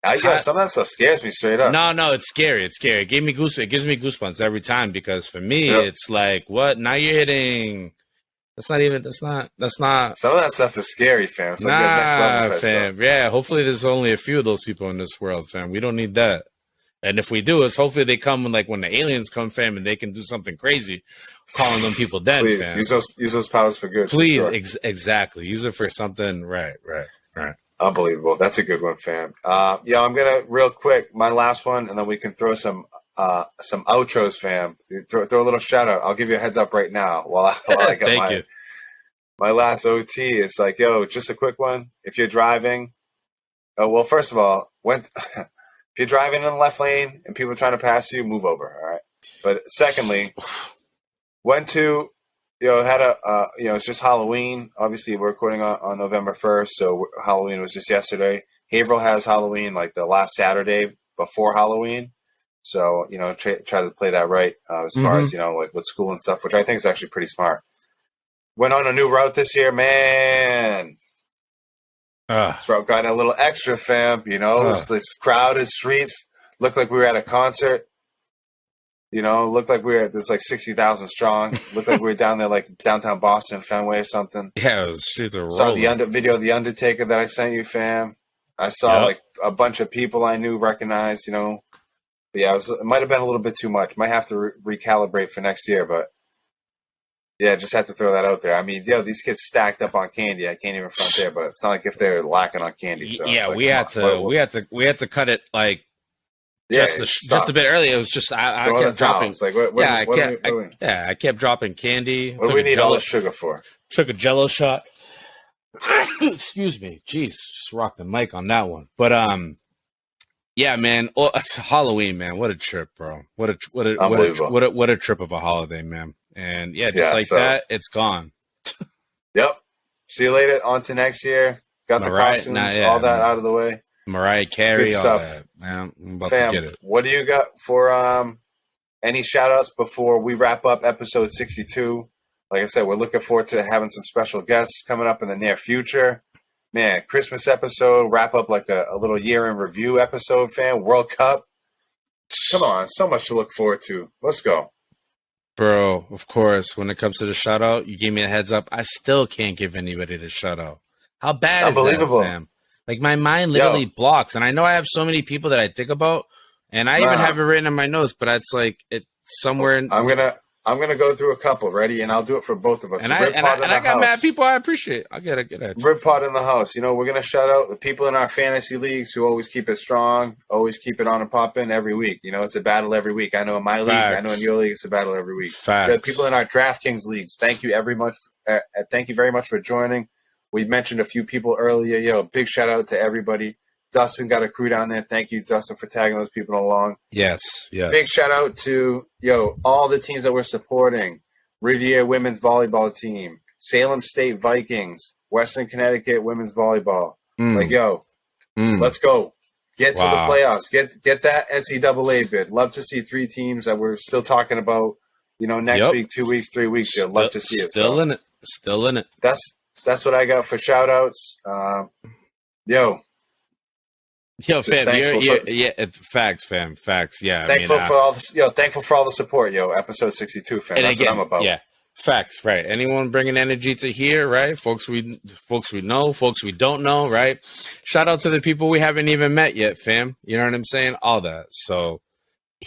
Some of that stuff scares me straight up. No, it's scary. It's scary. It gives me goosebumps every time because for me, it's like, what? Now you're hitting. That's not. Some of that stuff is scary, fam. It's like next level fam. Stuff. Yeah, hopefully there's only a few of those people in this world, fam. We don't need that. And if we do, it's hopefully they come when the aliens come, fam, and they can do something crazy, calling them people dead, Please, fam. Use those powers for good. Please, for sure. Exactly. Use it for something. Right. Unbelievable. That's a good one, fam. I'm gonna real quick my last one, and then we can throw some outros, fam. Throw a little shout out. I'll give you a heads up right now while I got my last OT. It's like, yo, just a quick one. If you're driving, well, first of all, if you're driving in the left lane and people are trying to pass you, move over. All right. But secondly, it's just Halloween. Obviously, we're recording on November 1st, so Halloween was just yesterday. Haverhill has Halloween like the last Saturday before Halloween. So, try to play that right as far as, like with school and stuff, which I think is actually pretty smart. Went on a new route this year, man. This route got a little extra, fam. This crowded streets. Looked like we were at a concert. Looked like there's like 60,000 strong. Looked like we were down there like downtown Boston, Fenway or something. Yeah, it was shit to roll. Saw the video of The Undertaker that I sent you, fam. I saw like a bunch of people I knew, recognized, But yeah, it might have been a little bit too much. Might have to recalibrate for next year, but yeah, just had to throw that out there. I mean, these kids stacked up on candy. I can't even front there, but it's not like if they're lacking on candy. So yeah, like, we had to cut it like just a bit earlier. It was just I kept dropping. Like, I kept dropping candy. What do we need all this sugar for? Took a Jello shot. Excuse me, jeez, just rocked the mic on that one. But yeah, man. Oh, it's Halloween, man. What a trip, bro. What a trip of a holiday, man. And that, it's gone. Yep. See you later. On to next year. Got the costumes, all that out of the way. Mariah Carey, good stuff. All that. Man, I'm about Fam, to get it. What do you got for any shout outs before we wrap up episode 62? Like I said, we're looking forward to having some special guests coming up in the near future. Man, Christmas episode, wrap up like a little year in review episode, fam. World Cup. Come on, so much to look forward to. Let's go. Bro, of course, when it comes to the shout out, you gave me a heads up. I still can't give anybody the shout out. How bad is that, fam? Like, my mind literally blocks. And I know I have so many people that I think about, and I even have it written in my notes, but it's like it's somewhere in... I'm I'm gonna go through a couple. Ready? And I'll do it for both of us. And So I got mad people I appreciate. I get it. Rip Pod in the house. You know, we're gonna shout out the people in our fantasy leagues who always keep it strong, always keep it on and popping every week. You know, it's a battle every week. I know in my league, I know in your league, it's a battle every week. Facts. The people in our DraftKings leagues, thank you thank you very much for joining. We mentioned a few people earlier. Yo, big shout out to everybody. Dustin got a crew down there. Thank you, Dustin, for tagging those people along. Yes. Big shout out to all the teams that we're supporting. Riviera Women's Volleyball Team, Salem State Vikings, Western Connecticut Women's Volleyball. Let's go. Get to the playoffs. Get that NCAA bid. Love to see 3 teams that we're still talking about, next week, 2 weeks, 3 weeks. Love to see it. Still in it. That's what I got for shout outs. Fam, facts, fam. Facts, yeah. Thankful for all the support, episode 62, fam. That's what I'm about. Yeah. Facts, right. Anyone bringing energy to here, right? Folks we know, folks we don't know, right? Shout out to the people we haven't even met yet, fam. You know what I'm saying? All that. So,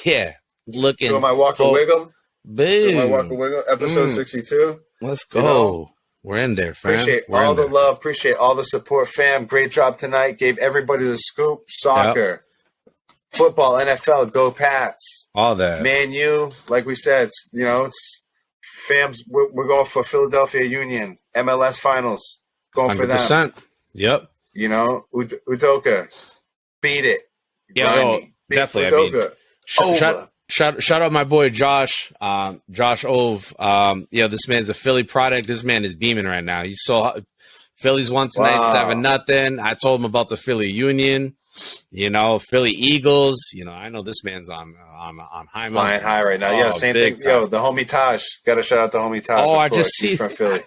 yeah. Looking. Doing my walk and wiggle. Boom. Doing my walk and wiggle. Episode 62. Let's go. We're in there, fam. Appreciate all the love. Appreciate all the support, fam. Great job tonight. Gave everybody the scoop. Soccer, football, NFL, go Pats. All that. Man, like we said, fams, we're going for Philadelphia Union. MLS Finals. Going 100%. For them. Yep. Udoka. Beat it. Yeah, definitely. Udoka. Shout out my boy Josh, Josh Ove. This man's a Philly product. This man is beaming right now. He saw Phillies won tonight, 7-0. I told him about the Philly Union, Philly Eagles. I know this man's on high. Flying high right now. Same thing. Time. The homie Taj. Got to shout out the homie Taj. Oh, I just see. He's from Philly.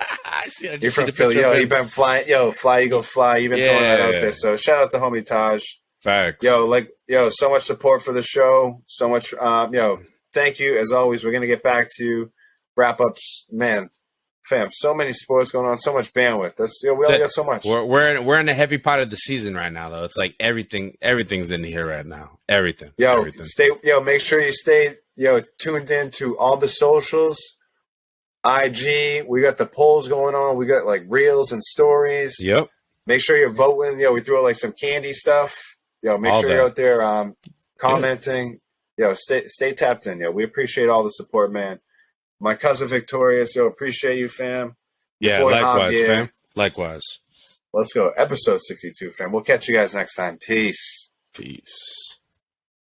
He's from Philly. He been flying. Fly Eagles fly. He been throwing that out there. So shout out the homie Taj. Facts. So much support for the show. So much, thank you. As always, we're going to get back to wrap-ups. Man, fam, so many sports going on, so much bandwidth. We only got so much. We're in the heavy part of the season right now, though. It's like everything's in here right now. Everything. Make sure you stay, tuned in to all the socials. IG, we got the polls going on. We got, reels and stories. Yep. Make sure you're voting. We threw, some candy stuff. Make sure you're out there commenting. Stay tapped in. We appreciate all the support, man. My cousin Victorious, appreciate you, fam. Yeah, likewise, fam. Likewise. Let's go. Episode 62, fam. We'll catch you guys next time. Peace. Peace.